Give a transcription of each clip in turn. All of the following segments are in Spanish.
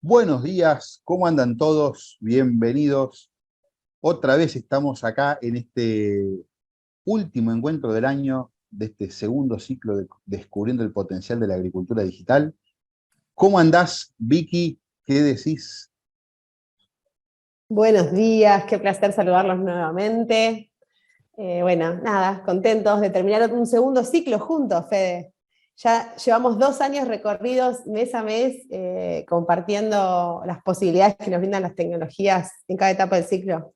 Buenos días, ¿cómo andan todos? Bienvenidos. Otra vez estamos acá en este último encuentro del año de este segundo ciclo de Descubriendo el Potencial de la Agricultura Digital. ¿Cómo andás, Vicky? ¿Qué decís? Buenos días, qué placer saludarlos nuevamente. Bueno, nada, contentos de terminar un segundo ciclo juntos, Fede. Ya llevamos 2 años recorridos mes a mes, compartiendo las posibilidades que nos brindan las tecnologías en cada etapa del ciclo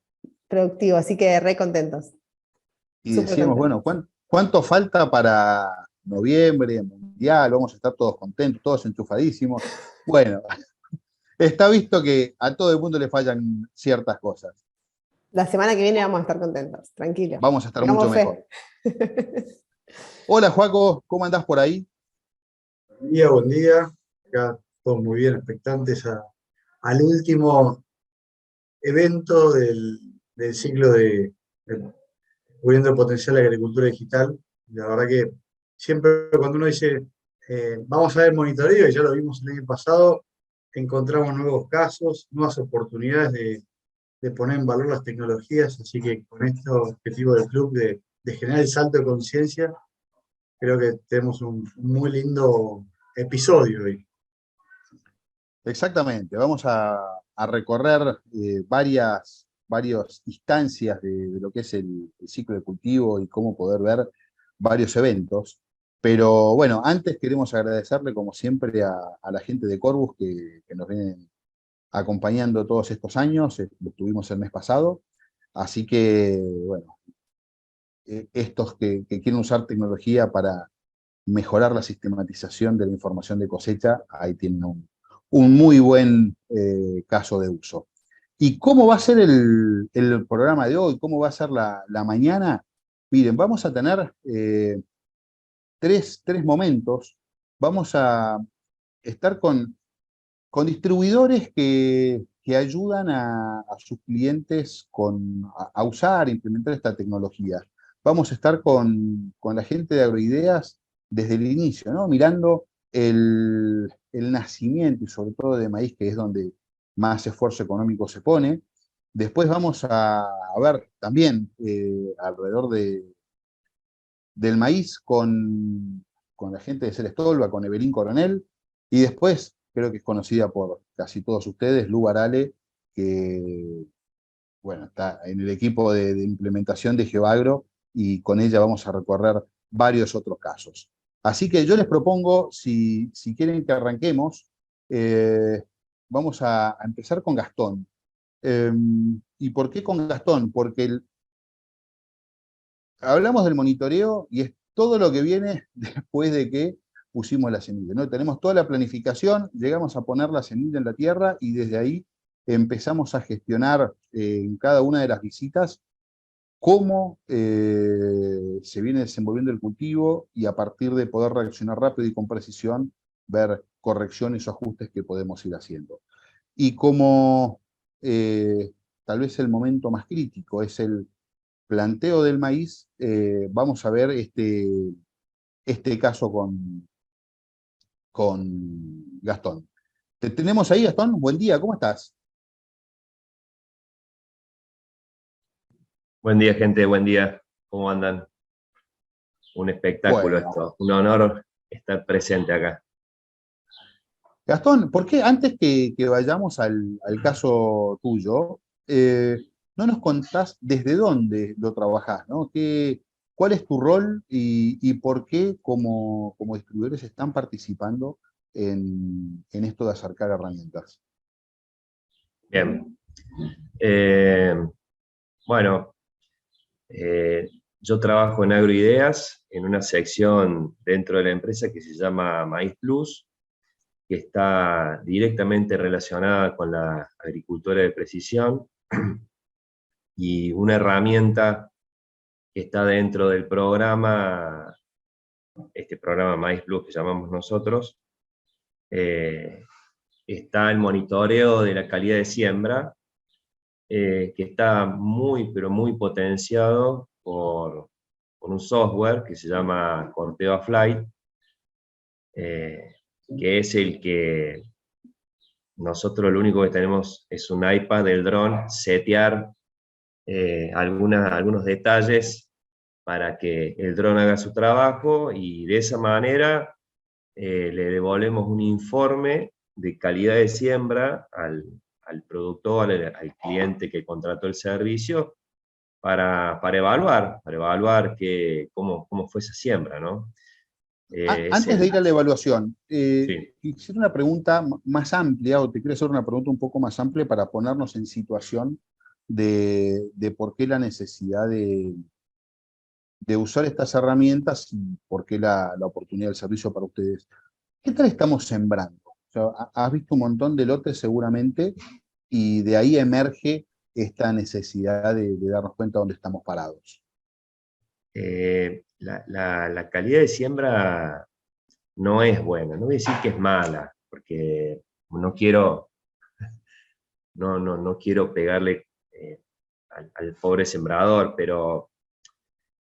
productivo, así que re contentos, Y súper decíamos, contentos. bueno, ¿cuánto falta para noviembre, mundial? Vamos a estar todos contentos, todos enchufadísimos. Bueno, está visto que a todo el mundo le fallan ciertas cosas. La semana que viene vamos a estar contentos, tranquilo. Vamos a estar mucho Tengamos mejor. fe. Hola, Joaco, ¿cómo andás por ahí? Buen día, buen día. Acá todos muy bien, expectantes al último evento del ciclo de Descubriendo el Potencial de la Agricultura Digital. La verdad que siempre cuando uno dice, vamos a ver monitoreo, y ya lo vimos el año pasado, encontramos nuevos casos, nuevas oportunidades de poner en valor las tecnologías, así que con este objetivo del club de generar el salto de conciencia, creo que tenemos un muy lindo episodio hoy. Exactamente, vamos a recorrer varias instancias de lo que es el ciclo de cultivo y cómo poder ver varios eventos. Pero bueno, antes queremos agradecerle como siempre a la gente de Corvus que nos vienen acompañando todos estos años, lo tuvimos el mes pasado, así que bueno, estos que quieren usar tecnología para mejorar la sistematización de la información de cosecha, ahí tienen un muy buen caso de uso. ¿Y cómo va a ser el programa de hoy? ¿Cómo va a ser la mañana? Miren, vamos a tener tres momentos. Vamos a estar con distribuidores que ayudan a sus clientes a usar, e implementar esta tecnología. Vamos a estar con la gente de Agroideas desde el inicio, ¿no? Mirando el nacimiento y sobre todo de maíz, que es donde más esfuerzo económico se pone. Después vamos a ver también alrededor del maíz con la gente de Celestolva, con Evelyn Coronel, y después, creo que es conocida por casi todos ustedes, Lu Barale, que bueno, está en el equipo de implementación de GeoAgro, y con ella vamos a recorrer varios otros casos. Así que yo les propongo, si quieren que arranquemos, eh, vamos a empezar con Gastón. Eh, ¿Y por qué con Gastón? Porque hablamos del monitoreo y es todo lo que viene después de que pusimos la semilla, ¿no? Tenemos toda la planificación, llegamos a poner la semilla en la tierra y desde ahí empezamos a gestionar en cada una de las visitas cómo se viene desenvolviendo el cultivo y a partir de poder reaccionar rápido y con precisión, ver correcciones o ajustes que podemos ir haciendo. Y como tal vez el momento más crítico es el planteo del maíz, vamos a ver este caso con Gastón. ¿Te tenemos ahí, Gastón? Buen día, ¿cómo estás? Buen día, gente, buen día. ¿Cómo andan? Un espectáculo Bueno, esto, un honor estar presente acá. Gastón, ¿por qué antes que vayamos al caso tuyo, no nos contás desde dónde lo trabajás, ¿no? ¿Cuál es tu rol y por qué como distribuidores están participando en esto de acercar herramientas? Bien. Eh, bueno, yo trabajo en Agroideas, en una sección dentro de la empresa que se llama Maíz Plus, que está directamente relacionada con la agricultura de precisión, y una herramienta que está dentro del programa, este programa Maíz Plus que llamamos nosotros, está el monitoreo de la calidad de siembra, que está muy, pero muy potenciado por un software que se llama Corteva Flight, que es el que nosotros lo único que tenemos es un iPad del dron, setear algunos detalles para que el dron haga su trabajo y de esa manera le devolvemos un informe de calidad de siembra al productor, al cliente que contrató el servicio, para evaluar cómo fue esa siembra, ¿no? Antes de ir a la evaluación, Sí. quisiera una pregunta más amplia, o te quiero hacer una pregunta un poco más amplia para ponernos en situación de por qué la necesidad de usar estas herramientas y por qué la oportunidad del servicio para ustedes. ¿Qué tal estamos sembrando? O sea, has visto un montón de lotes seguramente y de ahí emerge esta necesidad de darnos cuenta de dónde estamos parados. La calidad de siembra no es buena, no voy a decir que es mala, porque no quiero pegarle al pobre sembrador, pero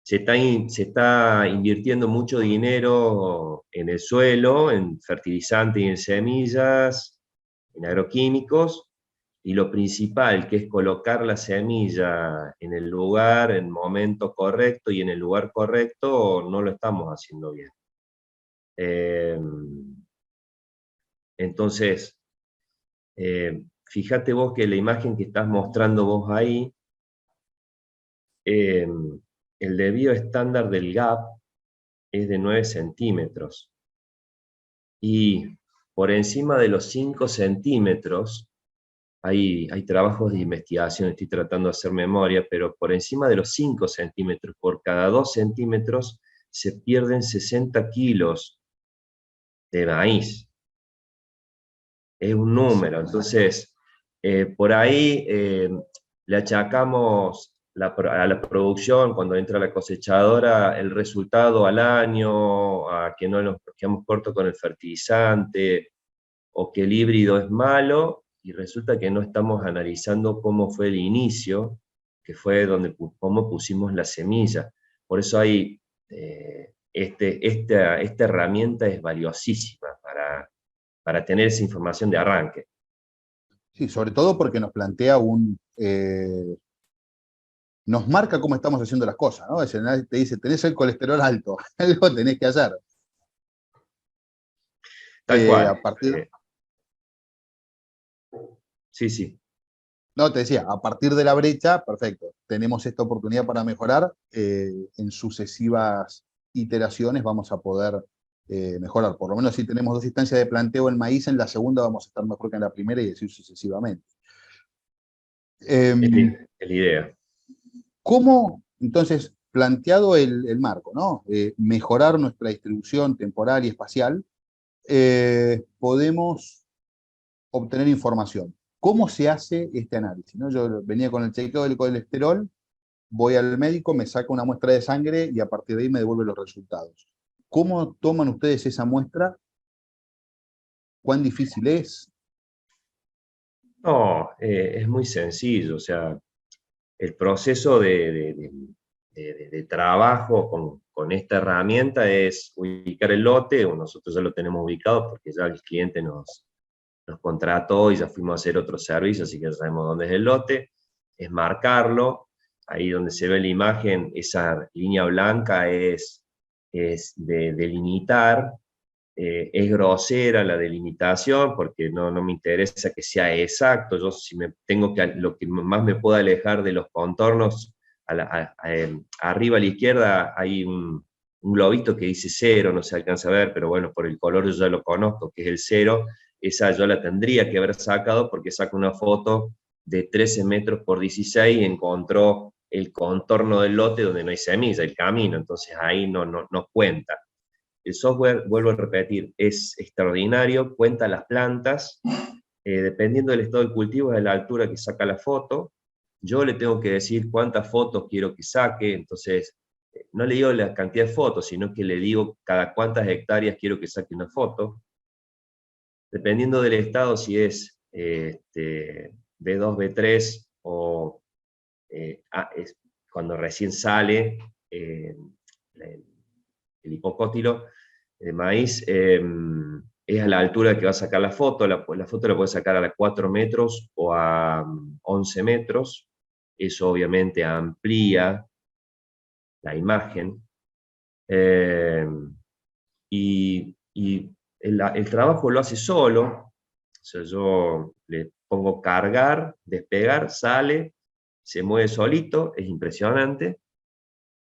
se está invirtiendo mucho dinero en el suelo, en fertilizantes y en semillas, en agroquímicos, y lo principal, que es colocar la semilla en el lugar, en el momento correcto y en el lugar correcto, no lo estamos haciendo bien. Entonces, fíjate vos que la imagen que estás mostrando vos ahí, el debido estándar del gap es de 9 centímetros. Y por encima de los 5 centímetros, hay trabajos de investigación, estoy tratando de hacer memoria, pero por encima de los 5 centímetros, por cada 2 centímetros, se pierden 60 kilos de maíz. Es un número, entonces, por ahí le achacamos a la producción, cuando entra la cosechadora, el resultado al año, a que no nos quedamos cortos con el fertilizante, o que el híbrido es malo, y resulta que no estamos analizando cómo fue el inicio, que fue cómo pusimos la semilla. Por eso hay, esta herramienta es valiosísima para tener esa información de arranque. Sí, sobre todo porque nos plantea nos marca cómo estamos haciendo las cosas, ¿no? Nadie te dice, tenés el colesterol alto, algo tenés que hacer. Tal cual. A partir, Sí. no, te decía, a partir de la brecha, perfecto, tenemos esta oportunidad para mejorar, en sucesivas iteraciones vamos a poder mejorar. Por lo menos si tenemos 2 instancias de planteo en maíz, en la segunda vamos a estar mejor que en la primera y así sucesivamente. Es la idea. ¿Cómo, entonces, planteado el marco, ¿no? Mejorar nuestra distribución temporal y espacial, podemos obtener información? ¿Cómo se hace este análisis, ¿no? Yo venía con el chequeo del colesterol, voy al médico, me saca una muestra de sangre y a partir de ahí me devuelve los resultados. ¿Cómo toman ustedes esa muestra? ¿Cuán difícil es? No, es muy sencillo, o sea, el proceso de trabajo con esta herramienta es ubicar el lote, o nosotros ya lo tenemos ubicado porque ya el cliente nos contrató y ya fuimos a hacer otro servicio, así que ya sabemos dónde es el lote, es marcarlo, ahí donde se ve la imagen, esa línea blanca es de delimitar, es grosera la delimitación porque no me interesa que sea exacto. Yo si lo que más me pueda alejar de los contornos, arriba a la izquierda hay un globito que dice 0, no se alcanza a ver, pero bueno, por el color yo ya lo conozco, que es el 0, esa yo la tendría que haber sacado porque saco una foto de 13 metros por 16 y encontró el contorno del lote donde no hay semilla, el camino, entonces ahí no cuenta. El software, vuelvo a repetir, es extraordinario, cuenta las plantas, dependiendo del estado del cultivo, es la altura que saca la foto. Yo le tengo que decir cuántas fotos quiero que saque, entonces no le digo la cantidad de fotos, sino que le digo cada cuántas hectáreas quiero que saque una foto. Dependiendo del estado, si es B2, B3 o es cuando recién sale el hipocótilo de maíz, es a la altura que va a sacar la foto. La foto la puede sacar a 4 metros o a 11 metros. Eso obviamente amplía la imagen. Y el trabajo lo hace solo. O sea, yo le pongo cargar, despegar, sale, se mueve solito, es impresionante.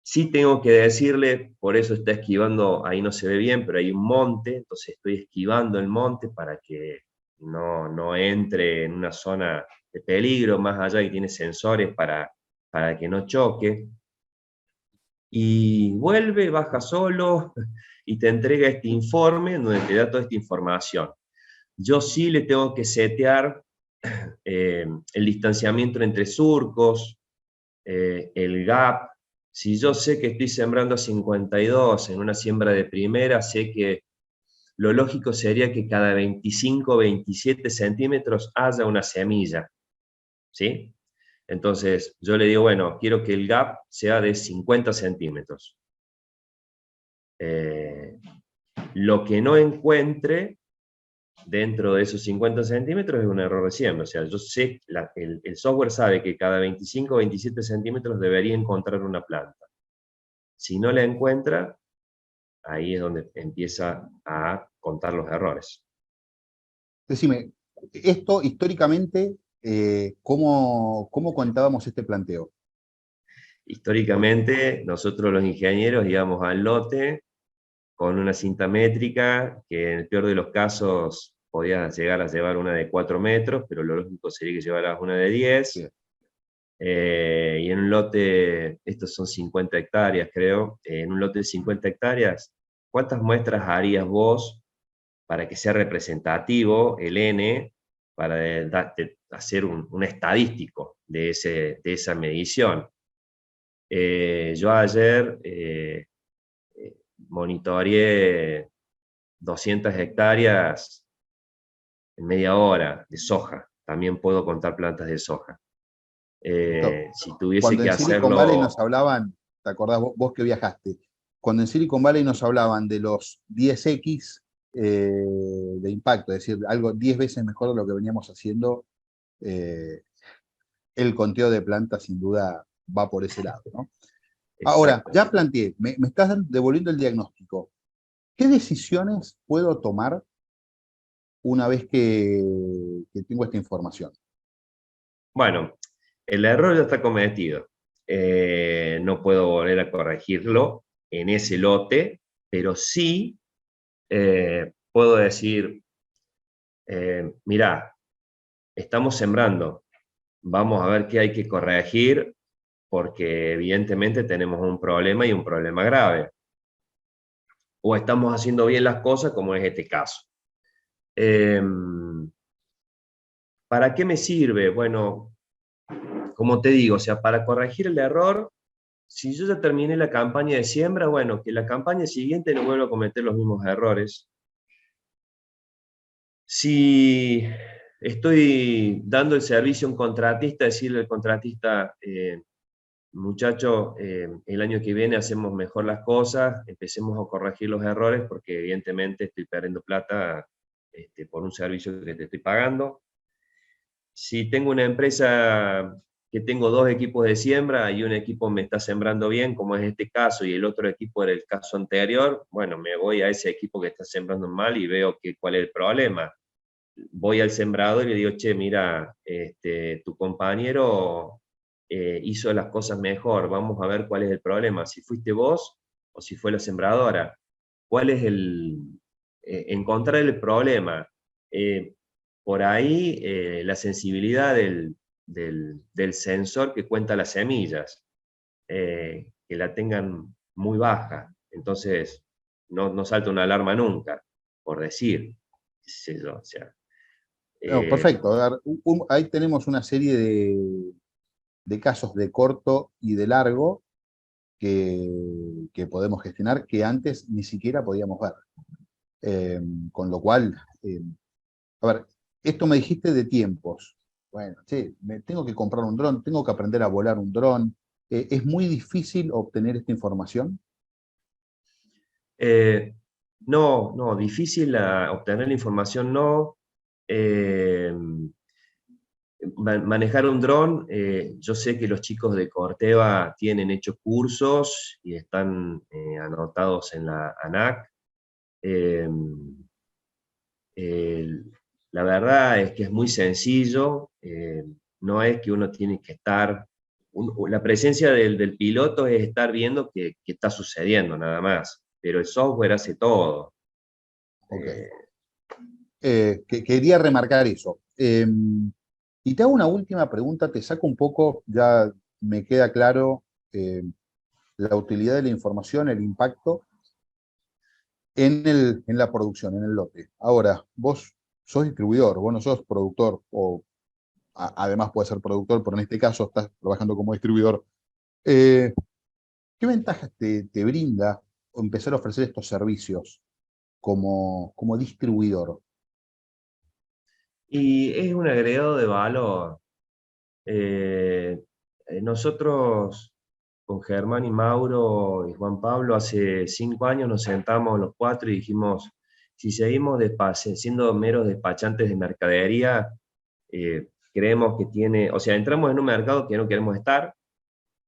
Sí tengo que decirle, por eso está esquivando, ahí no se ve bien, pero hay un monte, entonces estoy esquivando el monte para que no entre en una zona de peligro, más allá que tiene sensores para que no choque. Y vuelve, baja solo y te entrega este informe donde te da toda esta información. Yo sí le tengo que setear el distanciamiento entre surcos, el gap. Si yo sé que estoy sembrando a 52 en una siembra de primera, sé que lo lógico sería que cada 25 o 27 centímetros haya una semilla, ¿sí? Entonces yo le digo, bueno, quiero que el gap sea de 50 centímetros. Lo que no encuentre dentro de esos 50 centímetros es un error de siembra. O sea, yo sé, el software sabe que cada 25 o 27 centímetros debería encontrar una planta. Si no la encuentra, ahí es donde empieza a contar los errores. Decime, esto históricamente, ¿cómo contábamos este planteo? Históricamente, nosotros los ingenieros íbamos al lote con una cinta métrica que en el peor de los casos podías llegar a llevar una de 4 metros, pero lo lógico sería que llevaras una de 10. Sí. Y en un lote, estos son 50 hectáreas creo, en un lote de 50 hectáreas, ¿cuántas muestras harías vos para que sea representativo el N, para hacer un estadístico de esa medición? Yo ayer monitoreé 200 hectáreas en media hora de soja. También puedo contar plantas de soja. Si tuviese Cuando que en Silicon Valley nos hacerlo... hablaban, ¿te acordás vos que viajaste? Cuando en Silicon Valley nos hablaban de los 10x de impacto, es decir, algo 10 veces mejor de lo que veníamos haciendo, el conteo de plantas sin duda va por ese lado, ¿no? Ahora, Exacto. ya planteé, me estás devolviendo el diagnóstico. ¿Qué decisiones puedo tomar una vez que tengo esta información? Bueno, el error ya está cometido. No puedo volver a corregirlo en ese lote, pero sí puedo decir, mirá, estamos sembrando, vamos a ver qué hay que corregir, porque evidentemente tenemos un problema y un problema grave. O estamos haciendo bien las cosas, como es este caso. ¿Para qué me sirve? Bueno, como te digo, o sea, para corregir el error, si yo ya terminé la campaña de siembra, bueno, que la campaña siguiente no vuelva a cometer los mismos errores. Si estoy dando el servicio a un contratista, decirle al contratista, muchacho, el año que viene hacemos mejor las cosas, empecemos a corregir los errores, porque evidentemente estoy perdiendo plata por un servicio que te estoy pagando. Si tengo una empresa que tengo 2 equipos de siembra y un equipo me está sembrando bien, como es este caso, y el otro equipo era el caso anterior, bueno, me voy a ese equipo que está sembrando mal y veo cuál es el problema. Voy al sembrador y le digo, che, mira, tu compañero hizo las cosas mejor, vamos a ver cuál es el problema, si fuiste vos o si fue la sembradora. ¿Cuál es encontrar el problema? Por ahí la sensibilidad del sensor que cuenta las semillas, que la tengan muy baja, entonces no salta una alarma nunca, por decir, qué sé yo, o sea, No, perfecto. A ver, ahí tenemos una serie de casos de corto y de largo que podemos gestionar que antes ni siquiera podíamos ver. Con lo cual, a ver, esto me dijiste de tiempos. Bueno, sí, me tengo que comprar un dron, tengo que aprender a volar un dron. ¿Es muy difícil obtener esta información? No, difícil obtener la información, no. Eh, Manejar un dron, yo sé que los chicos de Corteva tienen hecho cursos y están anotados en la ANAC. Eh, eh, la verdad es que es muy sencillo, no es que uno tiene que estar, la presencia del piloto es estar viendo qué está sucediendo nada más, pero el software hace todo. Ok. Eh, Quería remarcar eso. Y te hago una última pregunta, te saco un poco, ya me queda claro la utilidad de la información, el impacto en la producción, en el lote. Ahora, vos sos distribuidor, vos no sos productor, o además puedes ser productor, pero en este caso estás trabajando como distribuidor. Eh, ¿Qué ventajas te brinda empezar a ofrecer estos servicios como distribuidor? y es un agregado de valor. Nosotros con Germán y Mauro y Juan Pablo hace 5 años nos sentamos los cuatro y dijimos, si seguimos siendo meros despachantes de mercadería, creemos que tiene, o sea, entramos en un mercado que no queremos estar,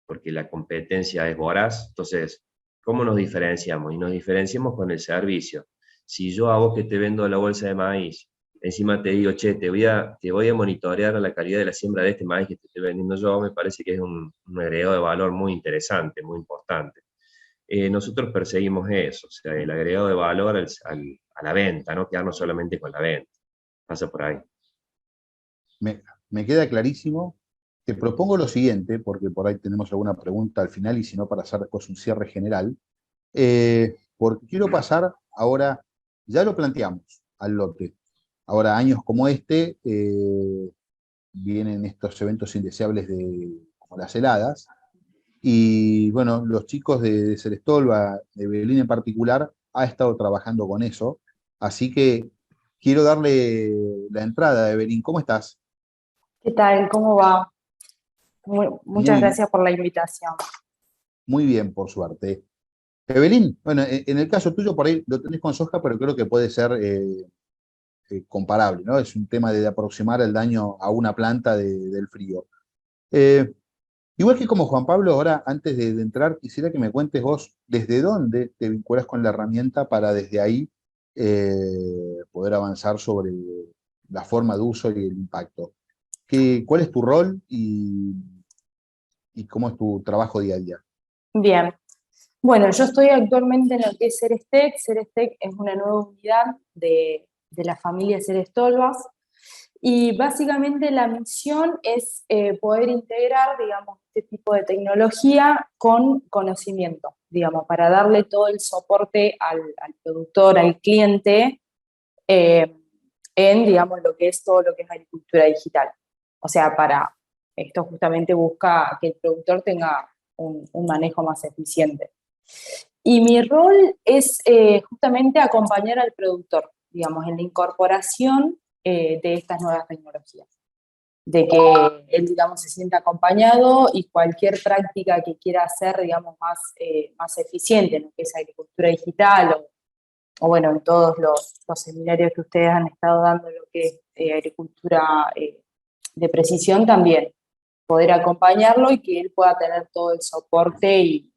porque la competencia es voraz, entonces, ¿cómo nos diferenciamos? Y nos diferenciamos con el servicio. Si yo a vos que te vendo la bolsa de maíz, encima te digo, che, te voy a monitorear la calidad de la siembra de este maíz que te estoy vendiendo yo, me parece que es un agregado de valor muy interesante, muy importante. Nosotros perseguimos eso, o sea, el agregado de valor a la venta, no quedarnos solamente con la venta. Pasa por ahí. Me queda clarísimo. Te propongo lo siguiente, porque por ahí tenemos alguna pregunta al final y si no, para hacer después un cierre general. Porque quiero pasar ahora, ya lo planteamos al lote. Ahora, años como este, vienen estos eventos indeseables como las heladas. Y bueno, los chicos de Serestolva, de Belín en particular, ha estado trabajando con eso. Así que quiero darle la entrada a Evelyn. ¿Cómo estás? ¿Qué tal? ¿Cómo va? Muchas Muy, gracias por la invitación. muy bien, por suerte. Evelyn, bueno, en el caso tuyo por ahí lo tenés con soja, pero creo que puede ser comparable, ¿no? Es un tema de aproximar el daño a una planta del frío. Eh, Igual que como Juan Pablo, ahora antes de entrar, quisiera que me cuentes vos desde dónde te vinculas con la herramienta para desde ahí poder avanzar sobre la forma de uso y el impacto. ¿Cuál es tu rol y cómo es tu trabajo día a día? Bien. Bueno, yo estoy actualmente en lo que es Cerestec. Cerestec es una nueva unidad de la familia Cerestolvas. Y básicamente la misión es poder integrar, digamos, este tipo de tecnología con conocimiento, digamos, para darle todo el soporte al productor, al cliente, eh, en, digamos, lo que es todo lo que es agricultura digital. O sea, para esto justamente busca que el productor tenga un manejo más eficiente. Y mi rol es justamente acompañar al productor, digamos, en la incorporación de estas nuevas tecnologías. De que él, digamos, se sienta acompañado y cualquier práctica que quiera hacer, digamos, más eficiente en lo que es agricultura digital o bueno, en todos los seminarios que ustedes han estado dando, lo que es agricultura de precisión también, poder acompañarlo y que él pueda tener todo el soporte y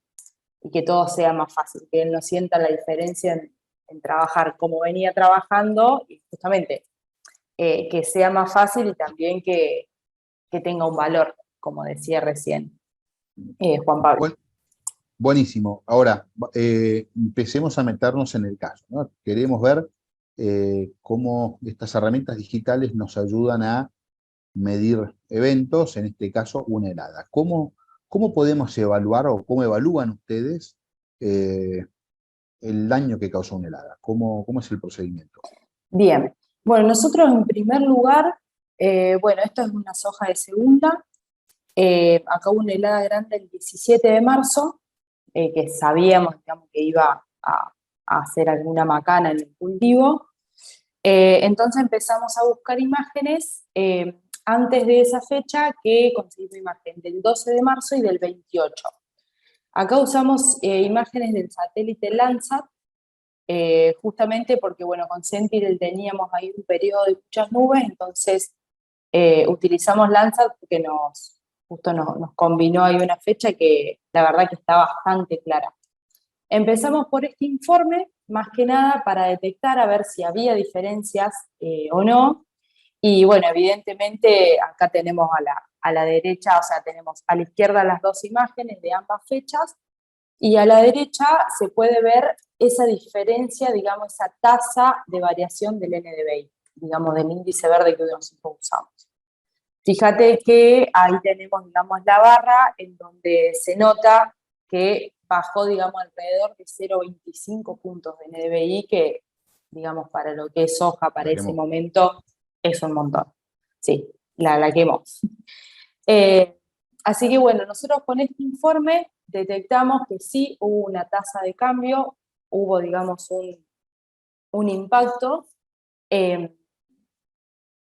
que todo sea más fácil, que él no sienta la diferencia en trabajar como venía trabajando y justamente que sea más fácil y también que tenga un valor, como decía recién Juan Pablo. Buenísimo. Ahora, empecemos a meternos en el caso, ¿no? Queremos ver cómo estas herramientas digitales nos ayudan a medir eventos, en este caso una helada. ¿Cómo podemos evaluar o cómo evalúan ustedes el daño que causó una helada? ¿Cómo es el procedimiento? Bien, bueno, nosotros en primer lugar, bueno, esto es una soja de segunda, acá hubo una helada grande el 17 de marzo, que sabíamos, digamos, que iba a hacer alguna macana en el cultivo. Entonces empezamos a buscar imágenes antes de esa fecha, que conseguimos imagen del 12 de marzo y del 28. Acá usamos imágenes del satélite Landsat, justamente porque, bueno, con Sentinel teníamos ahí un periodo de muchas nubes, entonces utilizamos Landsat porque justo nos combinó ahí una fecha que la verdad que está bastante clara. Empezamos por este informe, más que nada para detectar a ver si había diferencias o no. Y bueno, evidentemente acá tenemos a la derecha, o sea, tenemos a la izquierda las dos imágenes de ambas fechas, y a la derecha se puede ver esa diferencia, digamos, esa tasa de variación del NDVI, digamos, del índice verde que nosotros usamos. Fíjate que ahí tenemos, digamos, la barra en donde se nota que bajó, digamos, alrededor de 0,25 puntos de NDVI, que, digamos, para lo que es soja, para ese momento, es un montón. Sí, la quemó. Así que, bueno, nosotros con este informe detectamos que sí hubo una tasa de cambio, hubo, digamos, un impacto.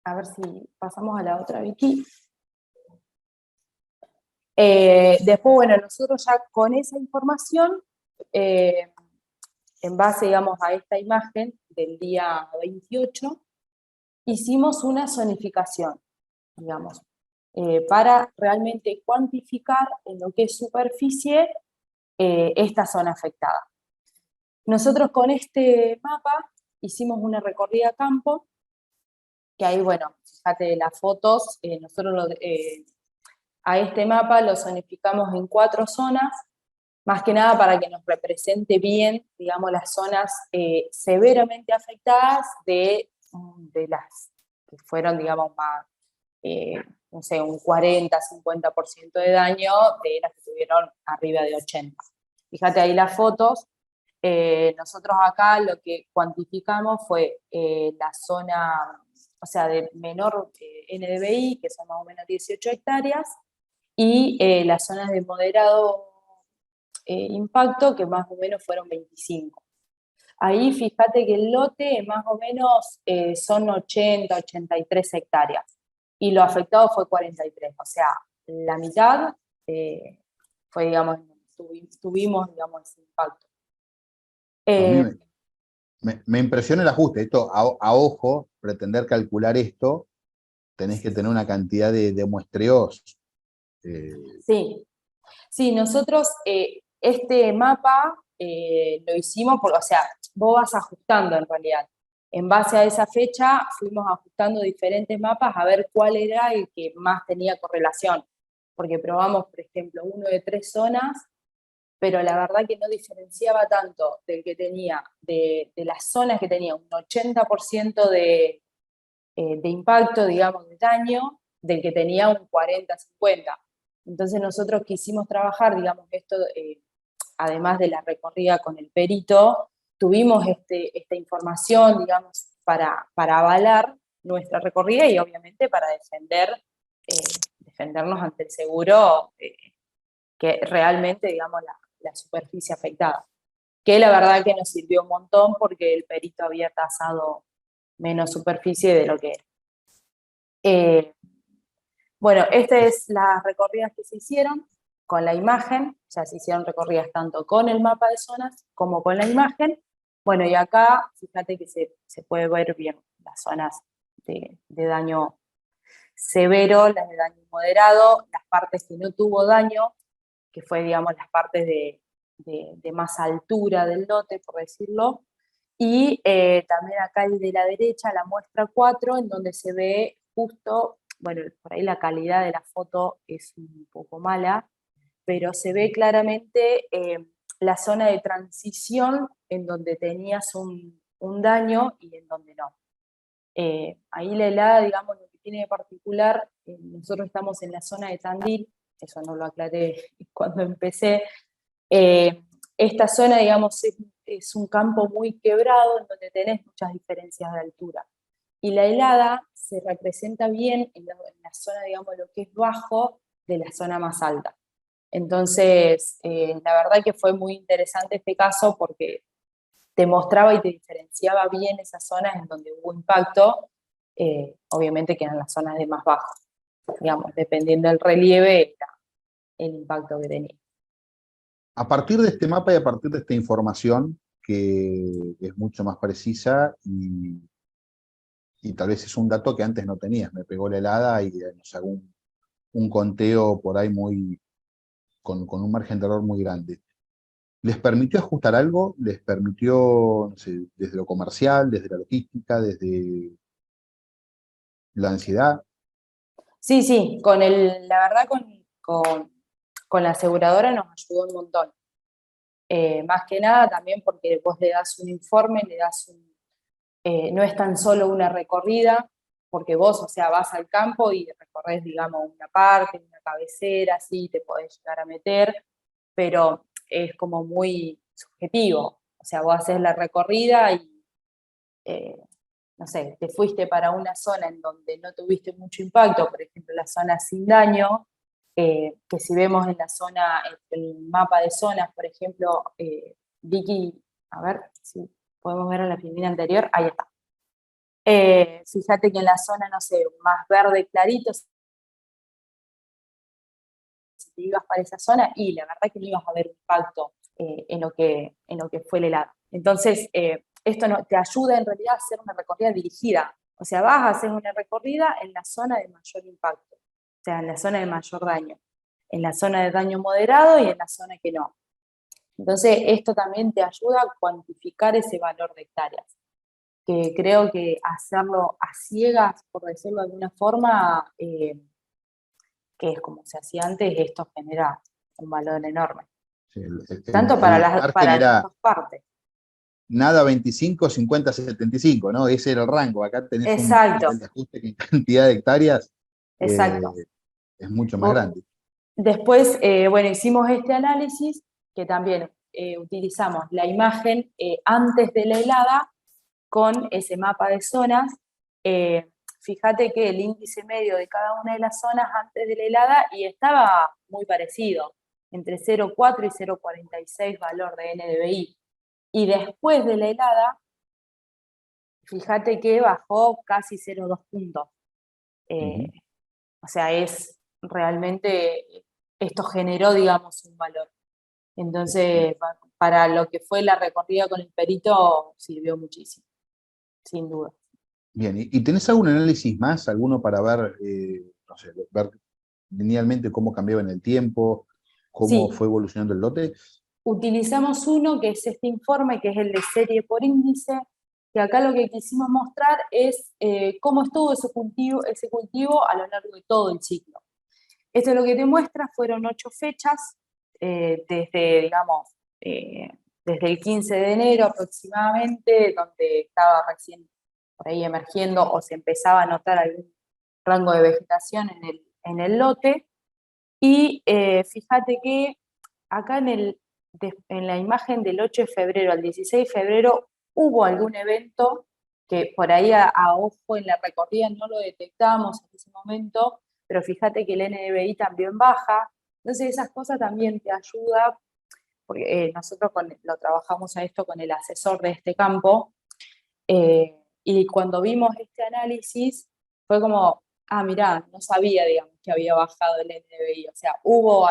A ver si pasamos a la otra, Vicky. Después, bueno, nosotros ya con esa información, en base, digamos, a esta imagen del día 28, hicimos una zonificación, digamos, para realmente cuantificar en lo que es superficie esta zona afectada. Nosotros con este mapa hicimos una recorrida a campo, que ahí, bueno, fíjate las fotos, nosotros a este mapa lo zonificamos en 4 zonas, más que nada para que nos represente bien, digamos, las zonas severamente afectadas de las que fueron, digamos, más, no sé, un 40-50% de daño, de las que tuvieron arriba de 80. Fíjate ahí las fotos. Nosotros acá lo que cuantificamos fue la zona, o sea, de menor NDVI, que son más o menos 18 hectáreas, y las zonas de moderado impacto, que más o menos fueron 25. Ahí fíjate que el lote más o menos son 80-83 hectáreas, y lo afectado fue 43, o sea, la mitad fue, digamos, tuvimos, digamos, ese impacto. A mí me impresiona el ajuste. Esto, a ojo, pretender calcular esto, tenés que tener una cantidad de muestreos. Sí, nosotros este mapa lo hicimos, o sea, vos vas ajustando en realidad. En base a esa fecha fuimos ajustando diferentes mapas a ver cuál era el que más tenía correlación. Porque probamos, por ejemplo, uno de 3 zonas, pero la verdad que no diferenciaba tanto del que tenía, de las zonas que tenía un 80% de impacto, digamos, de daño, del que tenía un 40-50. Entonces nosotros quisimos trabajar, digamos, esto, además de la recorrida con el perito, tuvimos esta información, digamos, para avalar nuestra recorrida y obviamente para defendernos ante el seguro, que realmente, digamos, la superficie afectada. Que la verdad que nos sirvió un montón porque el perito había tasado menos superficie de lo que era. Bueno, estas es las recorridas que se hicieron con la imagen, o sea, se hicieron recorridas tanto con el mapa de zonas como con la imagen. Bueno, y acá, fíjate que se puede ver bien las zonas de daño severo, las de daño moderado, las partes que no tuvo daño, que fue, digamos, las partes de más altura del lote, por decirlo. Y también acá el de la derecha, la muestra 4, en donde se ve justo, bueno, por ahí la calidad de la foto es un poco mala, pero se ve claramente la zona de transición en donde tenías un daño y en donde no. Ahí la helada, digamos, lo que tiene de particular, nosotros estamos en la zona de Tandil, eso no lo aclaré cuando empecé. Esta zona, digamos, es un campo muy quebrado en donde tenés muchas diferencias de altura. Y la helada se representa bien en la zona, digamos, lo que es bajo de la zona más alta. Entonces, la verdad que fue muy interesante este caso porque te mostraba y te diferenciaba bien esas zonas en donde hubo impacto, obviamente que eran las zonas de más bajo, digamos, dependiendo del relieve, el impacto que tenía. A partir de este mapa y a partir de esta información, que es mucho más precisa y tal vez es un dato que antes no tenías. Me pegó la helada y nos hago un conteo por ahí con un margen de error muy grande. ¿Les permitió ajustar algo? ¿Les permitió, no sé, desde lo comercial, desde la logística, desde la ansiedad? Sí, sí, la verdad con la aseguradora nos ayudó un montón. Más que nada también porque vos le das un informe, no es tan solo una recorrida, porque vos, o sea, vas al campo y recorres, digamos, una parte, una cabecera, sí, te podés llegar a meter, pero es como muy subjetivo. O sea, vos haces la recorrida y, eh, no sé, te fuiste para una zona en donde no tuviste mucho impacto, por ejemplo, la zona sin daño, que si vemos en la zona, en el mapa de zonas, por ejemplo, Vicky, a ver si podemos ver en la primera anterior, ahí está. Fíjate que en la zona, no sé, más verde clarito, si te ibas para esa zona, y la verdad que no ibas a ver impacto en lo que fue el helado. Entonces, esto te ayuda en realidad a hacer una recorrida dirigida. O sea, vas a hacer una recorrida en la zona de mayor impacto, o sea, en la zona de mayor daño, en la zona de daño moderado y en la zona que no. Entonces, esto también te ayuda a cuantificar ese valor de hectáreas, que creo que hacerlo a ciegas, por decirlo de alguna forma, que es como se hacía antes, esto genera un valor enorme. Sí, Tanto el margen para las era dos partes. nada 25, 50, 75, ¿no? Ese era el rango. Acá tenés un Exacto, nivel de ajuste que en cantidad de hectáreas exacto. es mucho más grande. Después, bueno, hicimos este análisis que también utilizamos la imagen antes de la helada con ese mapa de zonas. Fíjate que el índice medio de cada una de las zonas antes de la helada y estaba muy parecido, entre 0,4 y 0,46 valor de NDVI. Y después de la helada, fíjate que bajó casi 0,2 puntos. O sea, realmente, esto generó, digamos, un valor. Entonces, para lo que fue la recorrida con el perito, sirvió muchísimo, sin duda. Bien, ¿y tenés algún análisis más, alguno para ver, no sé, ver linealmente cómo cambiaba en el tiempo, cómo Sí, fue evolucionando el lote? utilizamos uno que es este informe, que es el de serie por índice, que acá lo que quisimos mostrar es cómo estuvo ese cultivo a lo largo de todo el ciclo. Esto lo que te muestra fueron 8 fechas, digamos, desde el 15 de enero aproximadamente, donde estaba recién por ahí emergiendo o se empezaba a notar algún rango de vegetación en el lote. Y fíjate que acá en la imagen del 8 de febrero al 16 de febrero hubo algún evento que por ahí a ojo en la recorrida no lo detectamos en ese momento, pero fíjate que el NDVI también baja. Entonces esas cosas también te ayudan, porque nosotros lo trabajamos a esto con el asesor de este campo, y cuando vimos este análisis fue como, mirá, no sabía, digamos, que había bajado el NDVI, o sea, hubo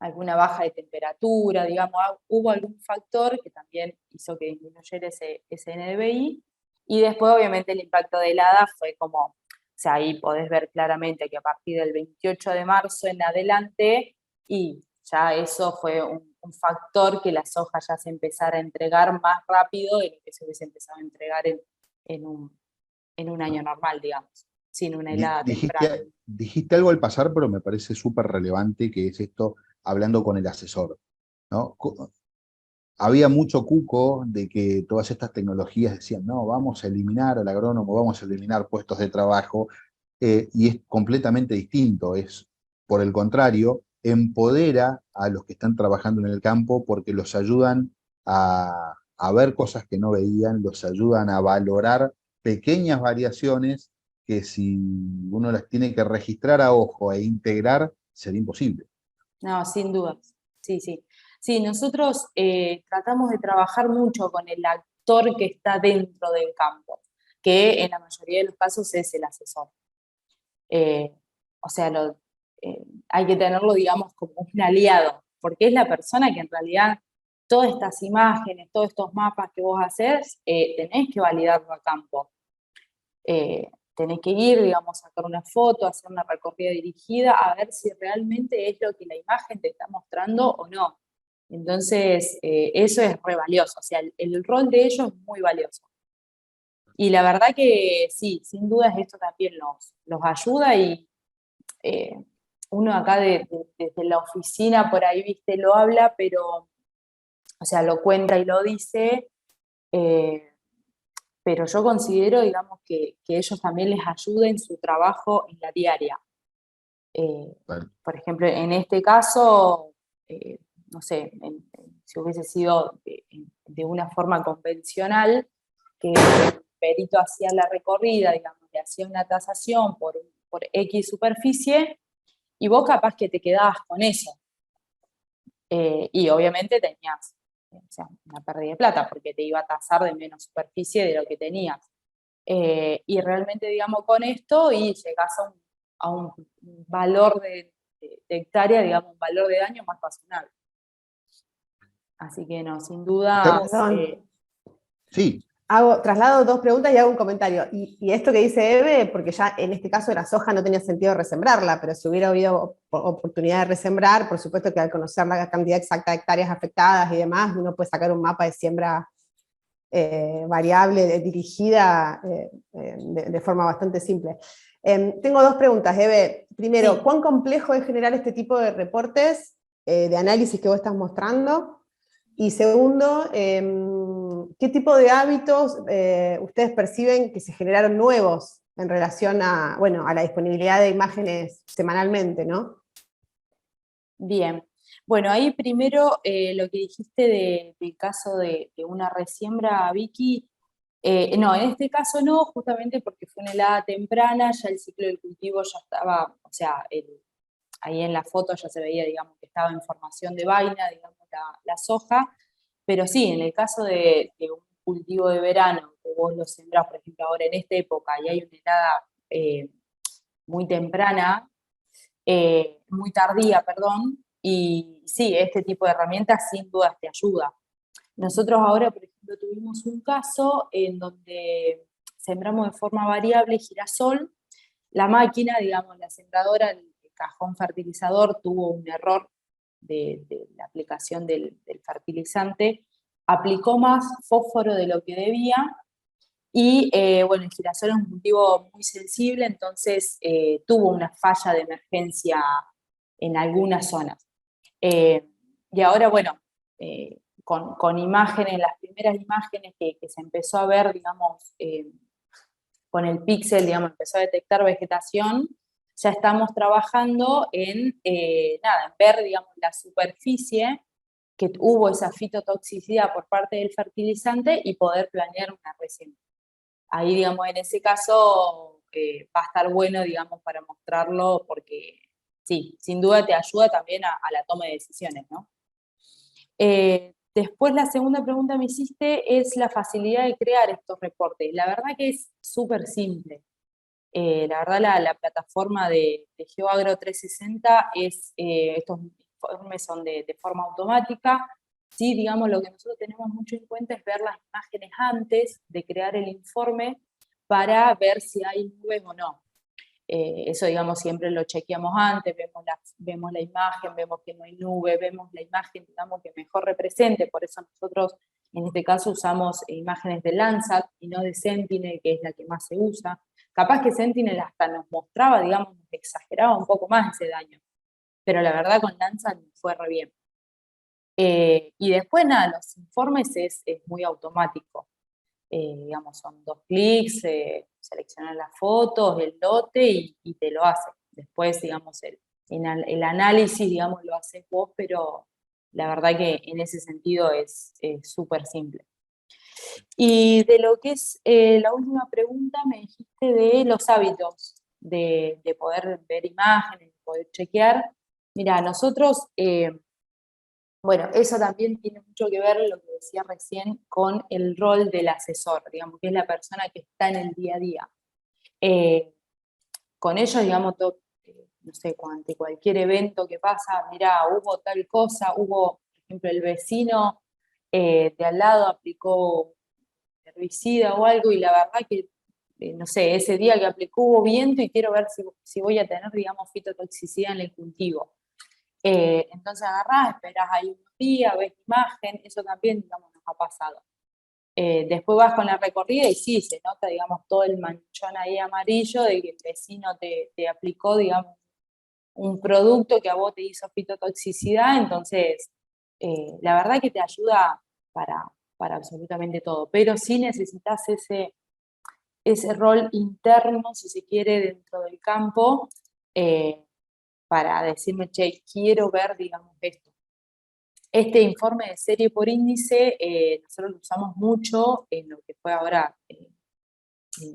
alguna baja de temperatura, digamos, hubo algún factor que también hizo que disminuyera ese NDVI, y después obviamente el impacto de helada fue como, o sea, ahí podés ver claramente que a partir del 28 de marzo en adelante, y ya eso fue un factor que la soja ya se empezara a entregar más rápido de lo que se hubiese empezado a entregar en un año normal, digamos, sin una helada temprana. Dijiste algo al pasar, pero me parece súper relevante, que es esto, hablando con el asesor, ¿no? Había mucho cuco de que todas estas tecnologías decían, no, vamos a eliminar al agrónomo, vamos a eliminar puestos de trabajo, y es completamente distinto, es, por el contrario, empodera a los que están trabajando en el campo porque los ayudan a ver cosas que no veían, los ayudan a valorar pequeñas variaciones que si uno las tiene que registrar a ojo e integrar, sería imposible. No, sin dudas, sí, sí. Sí, nosotros tratamos de trabajar mucho con el actor que está dentro del campo, que en la mayoría de los casos es el asesor. Eh, o sea, hay que tenerlo, digamos, como un aliado, porque es la persona que en realidad todas estas imágenes, todos estos mapas que vos hacés, tenés que validarlo a campo. Tenés que ir, digamos, sacar una foto, hacer una recorrida dirigida, a ver si realmente es lo que la imagen te está mostrando o no. Entonces, eso es re valioso, o sea, el rol de ellos es muy valioso. Y la verdad que sí, sin dudas esto también los ayuda y uno acá desde la oficina por ahí, viste, lo habla, pero, o sea, lo cuenta y lo dice, pero yo considero, digamos, que ellos también les ayuda en su trabajo en la diaria. Vale. Por ejemplo, en este caso, no sé, si hubiese sido de una forma convencional, que el perito hacía la recorrida, digamos, le hacía una tasación por X superficie, y vos capaz que te quedabas con eso. Y obviamente tenías, o sea, una pérdida de plata, porque te iba a tasar de menos superficie de lo que tenías. Y realmente, digamos, con esto, y llegás a un valor de hectárea, digamos, un valor de daño más razonable. Así que no, sin duda. Perdón. Sí, Traslado dos preguntas y hago un comentario. Y esto que dice Eve, porque ya en este caso de la soja no tenía sentido resembrarla, pero si hubiera habido oportunidad de resembrar, por supuesto que al conocer la cantidad exacta de hectáreas afectadas y demás, uno puede sacar un mapa de siembra variable, dirigida de forma bastante simple. Tengo dos preguntas, Eve. Primero, Sí. ¿cuán complejo es generar este tipo de reportes de análisis que vos estás mostrando? Y segundo, ¿qué tipo de hábitos ustedes perciben que se generaron nuevos en relación a, bueno, a la disponibilidad de imágenes semanalmente, ¿no? Bien. Bueno, ahí primero lo que dijiste del caso de una resiembra, Vicky, no, en este caso no, justamente porque fue una helada temprana, ya el ciclo del cultivo ya estaba, o sea, ahí en la foto ya se veía, digamos, que estaba en formación de vaina, digamos, la soja, pero sí, en el caso de un cultivo de verano, que vos lo sembrás, por ejemplo, ahora en esta época, y hay una helada muy temprana, muy tardía, perdón, y sí, este tipo de herramientas sin dudas te ayuda. Nosotros ahora, por ejemplo, tuvimos un caso en donde sembramos de forma variable girasol. La máquina, digamos, la sembradora, el cajón fertilizador tuvo un error de la aplicación del fertilizante, aplicó más fósforo de lo que debía y, bueno, el girasol es un cultivo muy sensible, entonces tuvo una falla de emergencia en algunas zonas. Y ahora, bueno, con imágenes, las primeras imágenes que se empezó a ver, digamos, con el píxel, digamos, empezó a detectar vegetación, ya estamos trabajando en, nada, en ver, digamos, la superficie que hubo esa fitotoxicidad por parte del fertilizante y poder planear una resiembra. Ahí, digamos, en ese caso va a estar bueno, digamos, para mostrarlo porque sí, sin duda te ayuda también a la toma de decisiones, ¿no? Después la segunda pregunta me hiciste es la facilidad de crear estos reportes. La verdad que es súper simple. La verdad la plataforma de GeoAgro 360 estos informes son de forma automática. Sí, digamos, lo que nosotros tenemos mucho en cuenta es ver las imágenes antes de crear el informe para ver si hay nubes o no. Eso, digamos, siempre lo chequeamos antes, vemos la imagen, vemos que no hay nube, vemos la imagen, digamos, que mejor represente. Por eso nosotros, en este caso, usamos imágenes de Landsat y no de Sentinel, que es la que más se usa. Capaz que Sentinel hasta nos mostraba, digamos, nos exageraba un poco más ese daño. Pero la verdad con Landsat nos fue re bien. Y después, nada, los informes es muy automático. Digamos, son 2 clics, seleccionar las fotos, el lote y te lo hace. Después, digamos, el análisis, digamos, lo haces vos, pero la verdad que en ese sentido es súper simple. Y de lo que es la última pregunta, me dijiste de los hábitos, de poder ver imágenes, de poder chequear. Mira, nosotros, bueno, eso también tiene mucho que ver, lo que decía recién, con el rol del asesor, digamos, que es la persona que está en el día a día. Con ellos, digamos, no sé, ante cualquier evento que pasa, mira, hubo tal cosa, hubo, por ejemplo, el vecino de al lado aplicó herbicida o algo, y la verdad que, no sé, ese día que aplicó hubo viento y quiero ver si voy a tener, digamos, fitotoxicidad en el cultivo. Entonces agarrás, esperás ahí unos días, ves la imagen, eso también, digamos, nos ha pasado. Después vas con la recorrida y sí, se nota, digamos, todo el manchón ahí amarillo de que el vecino te aplicó, digamos, un producto que a vos te hizo fitotoxicidad, entonces la verdad que te ayuda para absolutamente todo, pero sí necesitas ese rol interno, si se quiere, dentro del campo, eh, para decirme, che, quiero ver, digamos, esto. Este informe de serie por índice, nosotros lo usamos mucho en lo que fue ahora,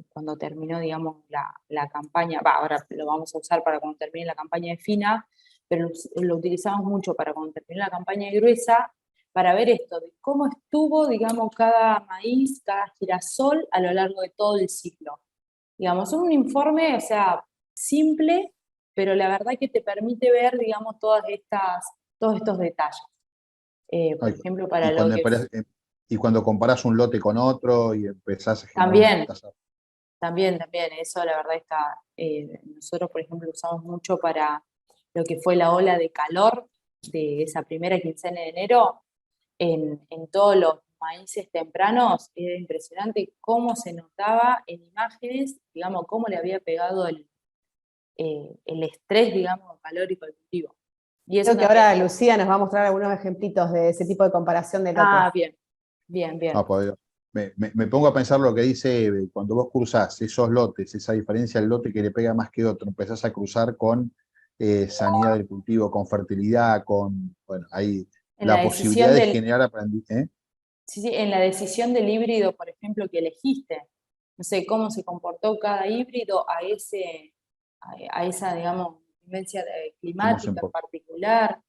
cuando terminó, digamos, la campaña, ahora lo vamos a usar para cuando termine la campaña de fina, pero lo utilizamos mucho para cuando termine la campaña de gruesa, para ver esto, de cómo estuvo, digamos, cada maíz, cada girasol a lo largo de todo el ciclo. Digamos, un informe, o sea, simple, pero la verdad que te permite ver, digamos, todos estos detalles. Por Ay, ejemplo, para y lo cuando, que y cuando comparás un lote con otro y empezás a generar una también, tasa. también, eso la verdad está, nosotros por ejemplo usamos mucho para lo que fue la ola de calor de esa primera quincena de enero, en todos los maíces tempranos, era impresionante cómo se notaba en imágenes, digamos, cómo le había pegado el estrés, digamos, calórico al cultivo. Y eso Creo que también. ahora Lucía nos va a mostrar algunos ejemplitos de ese tipo de comparación de lotes. Bien, bien, bien. No, pues, me pongo a pensar lo que dice Eve, cuando vos cruzás esos lotes, esa diferencia del lote que le pega más que otro, empezás a cruzar con sanidad del cultivo, con fertilidad, con, bueno, hay En la la posibilidad decisión de del, generar aprendizaje. Sí, sí, en la decisión del híbrido, por ejemplo, que elegiste, no sé cómo se comportó cada híbrido a esa, digamos, tendencia climática en particular.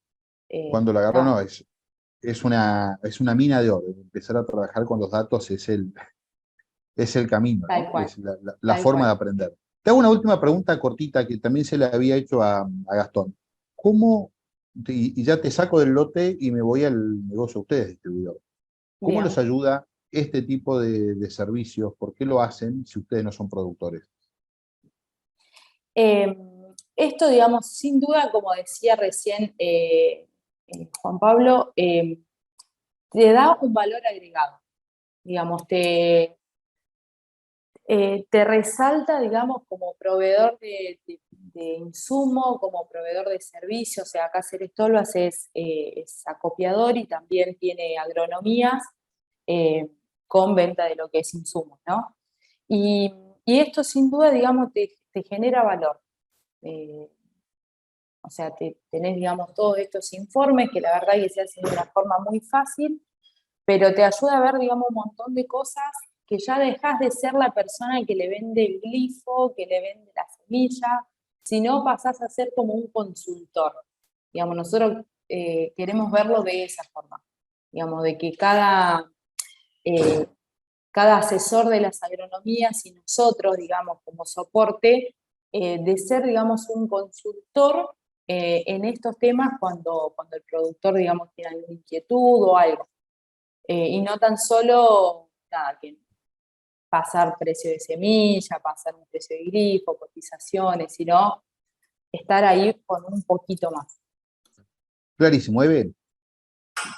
Cuando la agarró, Está, no, es una mina de oro. Empezar a trabajar con los datos es el camino, tal ¿no? cual, Es la tal forma cual. de aprender. Te hago una última pregunta cortita que también se le había hecho a Gastón. ¿Cómo, y ya te saco del lote y me voy al negocio de ustedes, distribuidor? ¿Cómo los Bien. ayuda este tipo de servicios? ¿Por qué lo hacen si ustedes no son productores? Eh, Esto, digamos, sin duda, como decía recién Juan Pablo, te da un valor agregado. Digamos, te resalta, digamos, como proveedor de insumo, como proveedor de servicios. O sea, acá Cerestolvas es acopiador y también tiene agronomías con venta de lo que es insumos, ¿no? Y, y esto sin duda, digamos, te genera valor. Eh, o sea, tenés, digamos, todos estos informes que la verdad que se hacen de una forma muy fácil, pero te ayuda a ver, digamos, un montón de cosas que ya dejas de ser la persona que le vende el glifo, que le vende la semilla, sino pasás a ser como un consultor. Digamos, nosotros queremos verlo de esa forma, digamos, de que eh, cada asesor de las agronomías y nosotros, digamos, como soporte, de ser, digamos, un consultor en estos temas cuando el productor, digamos, tiene alguna inquietud o algo. Y no tan solo, nada, que pasar precio de semilla, pasar un precio de grifo, cotizaciones, sino estar ahí con un poquito más. Clarísimo, Eve.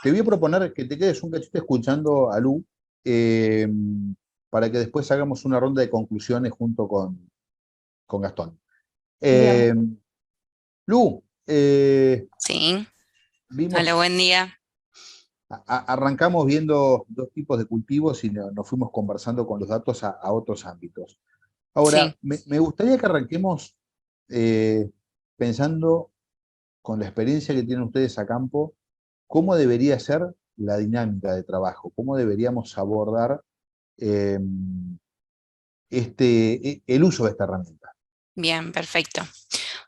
Te voy a proponer que te quedes un cachito escuchando a Lu eh, para que después hagamos una ronda de conclusiones junto con Gastón. Bien, Eh, Lu, Sí, hola, vimos, buen día. arrancamos viendo dos tipos de cultivos y nos fuimos conversando con los datos a otros ámbitos. Ahora, Sí, me gustaría que arranquemos pensando con la experiencia que tienen ustedes a campo, cómo debería ser la dinámica de trabajo, cómo deberíamos abordar eh, el uso de esta herramienta. bien, perfecto.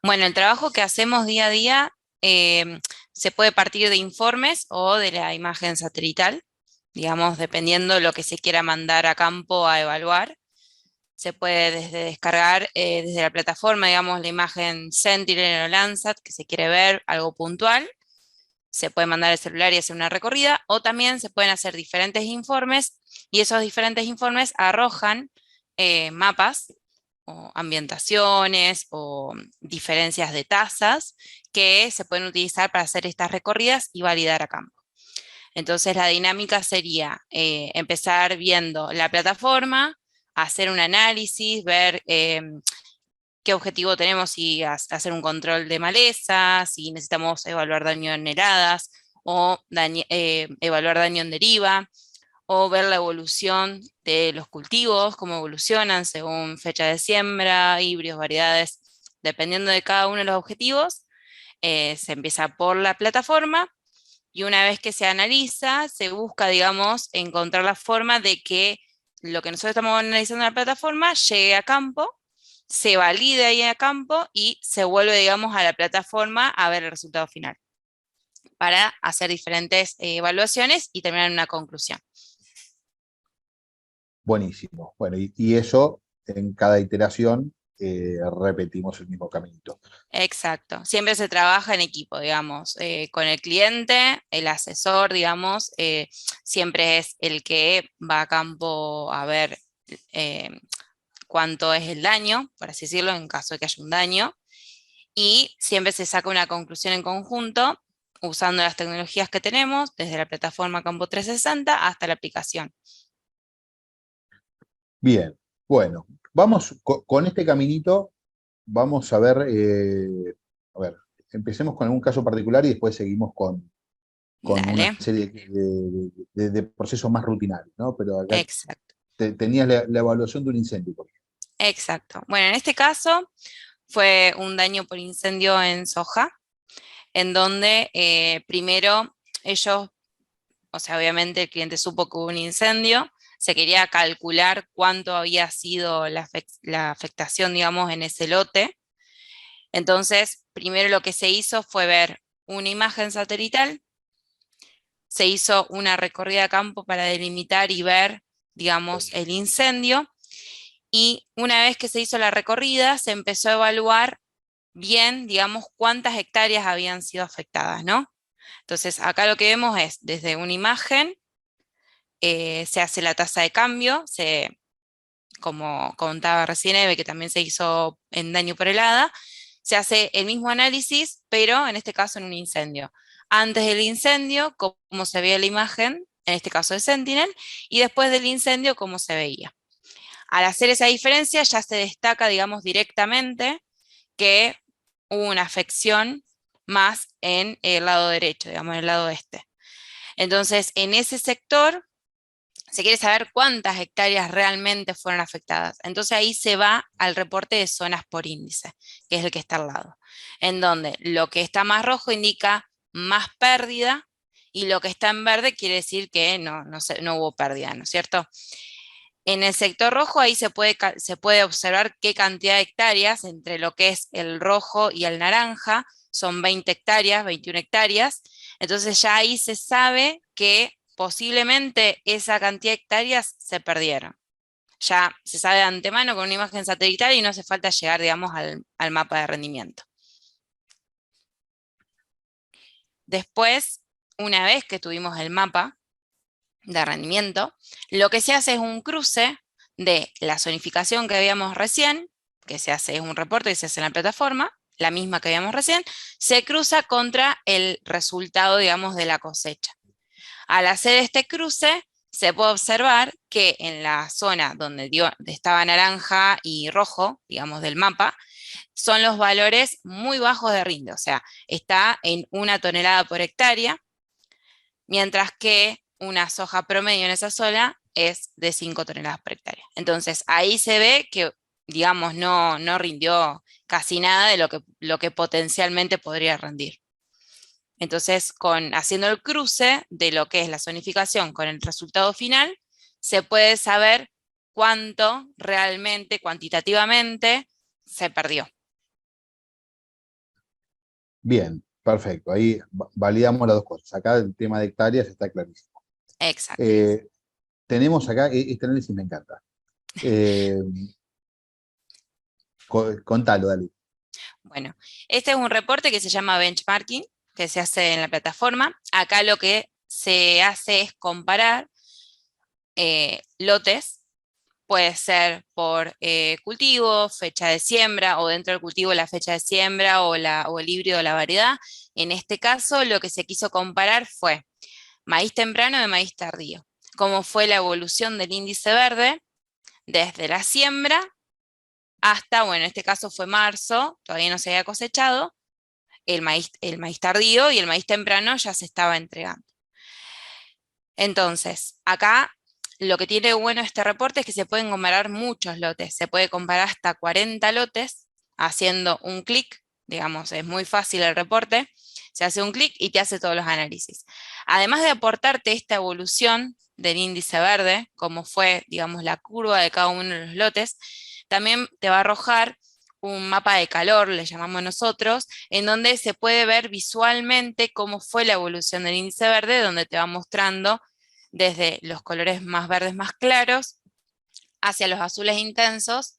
Bueno, el trabajo que hacemos día a día se puede partir de informes o de la imagen satelital, digamos, dependiendo de lo que se quiera mandar a campo a evaluar. Se puede desde descargar desde la plataforma, digamos, la imagen Sentinel o Landsat, que se quiere ver algo puntual, se puede mandar el celular y hacer una recorrida, o también se pueden hacer diferentes informes, y esos diferentes informes arrojan mapas, o ambientaciones, o diferencias de tasas, que se pueden utilizar para hacer estas recorridas y validar a campo. Entonces la dinámica sería empezar viendo la plataforma, hacer un análisis, ver qué objetivo tenemos, si hacer un control de maleza, si necesitamos evaluar daño en heladas, o evaluar daño en deriva, o ver la evolución de los cultivos, cómo evolucionan según fecha de siembra, híbridos, variedades, dependiendo de cada uno de los objetivos. Se empieza por la plataforma, y una vez que se analiza, se busca, digamos, encontrar la forma de que lo que nosotros estamos analizando en la plataforma llegue a campo, se valide ahí a campo y se vuelve, digamos, a la plataforma a ver el resultado final, para hacer diferentes evaluaciones y terminar en una conclusión. Buenísimo. Bueno, y eso en cada iteración repetimos el mismo caminito. Exacto. Siempre se trabaja en equipo, digamos, con el cliente, el asesor, digamos, siempre es el que va a campo a ver cuánto es el daño, por así decirlo, en caso de que haya un daño, y siempre se saca una conclusión en conjunto usando las tecnologías que tenemos, desde la plataforma Campo 360 hasta la aplicación. Bien, bueno, vamos con este caminito, vamos a ver, empecemos con algún caso particular y después seguimos con una Dale, serie de procesos más rutinarios, ¿no? Pero acá exacto, tenías la evaluación de un incendio, por ejemplo. exacto. Bueno, en este caso fue un daño por incendio en soja, en donde primero ellos, o sea, obviamente el cliente supo que hubo un incendio, se quería calcular cuánto había sido la afectación, digamos, en ese lote. Entonces, primero lo que se hizo fue ver una imagen satelital, se hizo una recorrida a campo para delimitar y ver, digamos, el incendio, y una vez que se hizo la recorrida, se empezó a evaluar bien, digamos, cuántas hectáreas habían sido afectadas, ¿no? Entonces, acá lo que vemos es, desde una imagen, se hace la tasa de cambio, como contaba recién Eve, que también se hizo en daño por helada, se hace el mismo análisis, pero en este caso en un incendio. Antes del incendio, cómo se veía la imagen, en este caso de Sentinel, y después del incendio, cómo se veía. Al hacer esa diferencia, ya se destaca, digamos, directamente que hubo una afección más en el lado derecho, digamos, en el lado este. Entonces, en ese sector se quiere saber cuántas hectáreas realmente fueron afectadas. Entonces ahí se va al reporte de zonas por índice, que es el que está al lado, en donde lo que está más rojo indica más pérdida, y lo que está en verde quiere decir que no hubo pérdida, ¿no es cierto? En el sector rojo ahí se puede observar qué cantidad de hectáreas, entre lo que es el rojo y el naranja, son 20 hectáreas, 21 hectáreas. Entonces ya ahí se sabe que posiblemente esa cantidad de hectáreas se perdieron. Ya se sabe de antemano con una imagen satelital y no hace falta llegar, digamos, al mapa de rendimiento. Después, una vez que tuvimos el mapa de rendimiento, lo que se hace es un cruce de la zonificación que habíamos recién, que se hace, es un reporte que se hace en la plataforma, la misma que habíamos recién, se cruza contra el resultado, digamos, de la cosecha. Al hacer este cruce, se puede observar que en la zona donde estaba naranja y rojo, digamos, del mapa, son los valores muy bajos de rinde, o sea, está en 1 tonelada por hectárea, mientras que una soja promedio en esa zona es de 5 toneladas por hectárea. Entonces, ahí se ve que, digamos, no rindió casi nada de lo que potencialmente podría rendir. Entonces, haciendo el cruce de lo que es la zonificación con el resultado final, se puede saber cuánto realmente, cuantitativamente, se perdió. Bien, perfecto. Ahí validamos las dos cosas. Acá el tema de hectáreas está clarísimo. Exacto. Tenemos acá, este análisis me encanta. Contalo, dale. Bueno, este es un reporte que se llama benchmarking, que se hace en la plataforma. Acá lo que se hace es comparar lotes. Puede ser por cultivo, fecha de siembra, o dentro del cultivo la fecha de siembra, o el híbrido o la variedad. En este caso, lo que se quiso comparar fue maíz temprano de maíz tardío. Cómo fue la evolución del índice verde desde la siembra hasta, bueno, en este caso fue marzo, todavía no se había cosechado, el maíz tardío, y el maíz temprano ya se estaba entregando. Entonces, acá lo que tiene bueno este reporte es que se pueden comparar muchos lotes, se puede comparar hasta 40 lotes haciendo un clic, digamos, es muy fácil el reporte, se hace un clic y te hace todos los análisis. Además de aportarte esta evolución del índice verde, como fue, digamos, la curva de cada uno de los lotes, también te va a arrojar un mapa de calor, le llamamos nosotros, en donde se puede ver visualmente cómo fue la evolución del índice verde, donde te va mostrando desde los colores más verdes más claros hacia los azules intensos,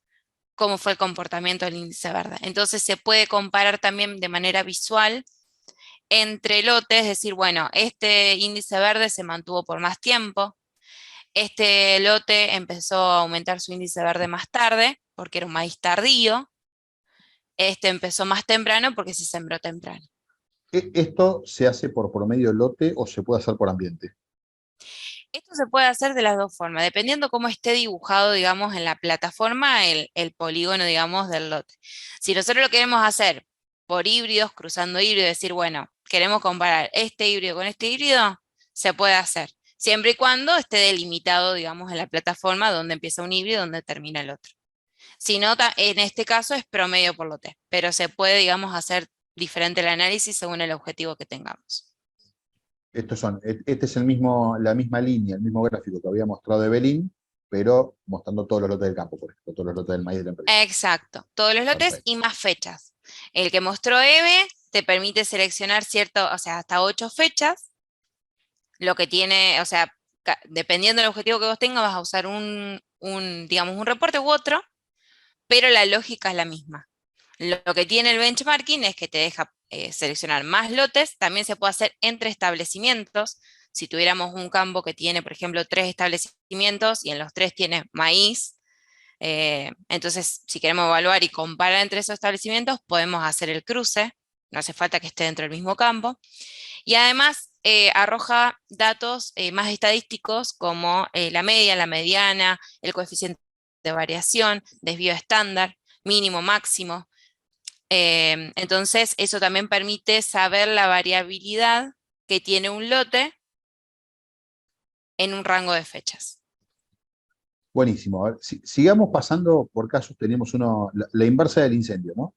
cómo fue el comportamiento del índice verde. Entonces se puede comparar también de manera visual entre lotes, es decir, bueno, este índice verde se mantuvo por más tiempo, este lote empezó a aumentar su índice verde más tarde, porque era un maíz tardío, este empezó más temprano porque se sembró temprano. ¿Esto se hace por promedio lote o se puede hacer por ambiente? Esto se puede hacer de las dos formas, dependiendo cómo esté dibujado, digamos, en la plataforma el polígono, digamos, del lote. Si nosotros lo queremos hacer por híbridos, cruzando híbridos, decir, bueno, queremos comparar este híbrido con este híbrido, se puede hacer, siempre y cuando esté delimitado, digamos, en la plataforma donde empieza un híbrido y donde termina el otro. Si no, en este caso es promedio por lote, pero se puede, digamos, hacer diferente el análisis según el objetivo que tengamos. Este es la misma línea, el mismo gráfico que había mostrado de Belín, pero mostrando todos los lotes del campo, por ejemplo, todos los lotes del maíz de la empresa. Exacto, todos los lotes Perfecto. y más fechas. El que mostró Eve te permite seleccionar o sea, hasta 8 fechas, lo que tiene, o sea, dependiendo del objetivo que vos tengas, vas a usar digamos, un reporte u otro, pero la lógica es la misma. Lo que tiene el benchmarking es que te deja seleccionar más lotes, también se puede hacer entre establecimientos. Si tuviéramos un campo que tiene, por ejemplo, 3 establecimientos y en los 3 tiene maíz, entonces si queremos evaluar y comparar entre esos establecimientos, podemos hacer el cruce, no hace falta que esté dentro del mismo campo. Y además arroja datos más estadísticos como la media, la mediana, el coeficiente de variación, desvío estándar, mínimo, máximo. Entonces, eso también permite saber la variabilidad que tiene un lote en un rango de fechas. Buenísimo. A ver, sigamos pasando por casos. Tenemos la inversa del incendio, ¿no?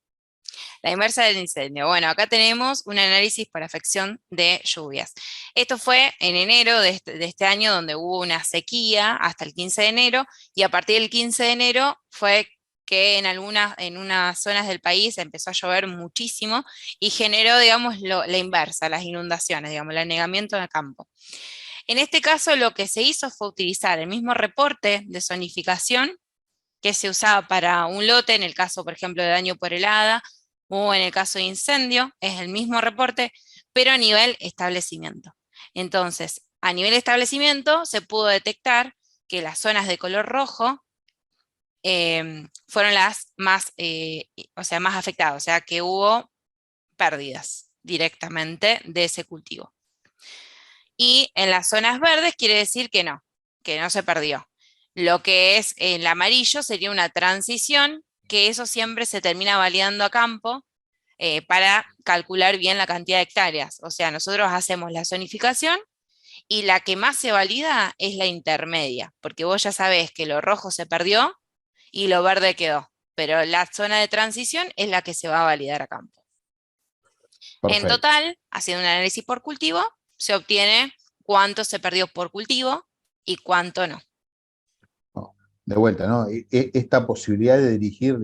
La inversa del incendio. Bueno, acá tenemos un análisis por afección de lluvias. Esto fue en enero de este año, donde hubo una sequía hasta el 15 de enero, y a partir del 15 de enero fue que en unas zonas del país empezó a llover muchísimo y generó, digamos, la inversa, las inundaciones, digamos, el anegamiento en el campo. En este caso, lo que se hizo fue utilizar el mismo reporte de zonificación que se usaba para un lote, en el caso, por ejemplo, de daño por helada, o en el caso de incendio, es el mismo reporte, pero a nivel establecimiento. Entonces, a nivel establecimiento se pudo detectar que las zonas de color rojo fueron las más, más afectadas, o sea que hubo pérdidas directamente de ese cultivo. Y en las zonas verdes quiere decir que no se perdió. Lo que es el amarillo sería una transición, que eso siempre se termina validando a campo para calcular bien la cantidad de hectáreas. O sea, nosotros hacemos la zonificación y la que más se valida es la intermedia, porque vos ya sabés que lo rojo se perdió y lo verde quedó, pero la zona de transición es la que se va a validar a campo. Perfecto. En total, haciendo un análisis por cultivo, se obtiene cuánto se perdió por cultivo y cuánto no. De vuelta, ¿no? Esta posibilidad de dirigir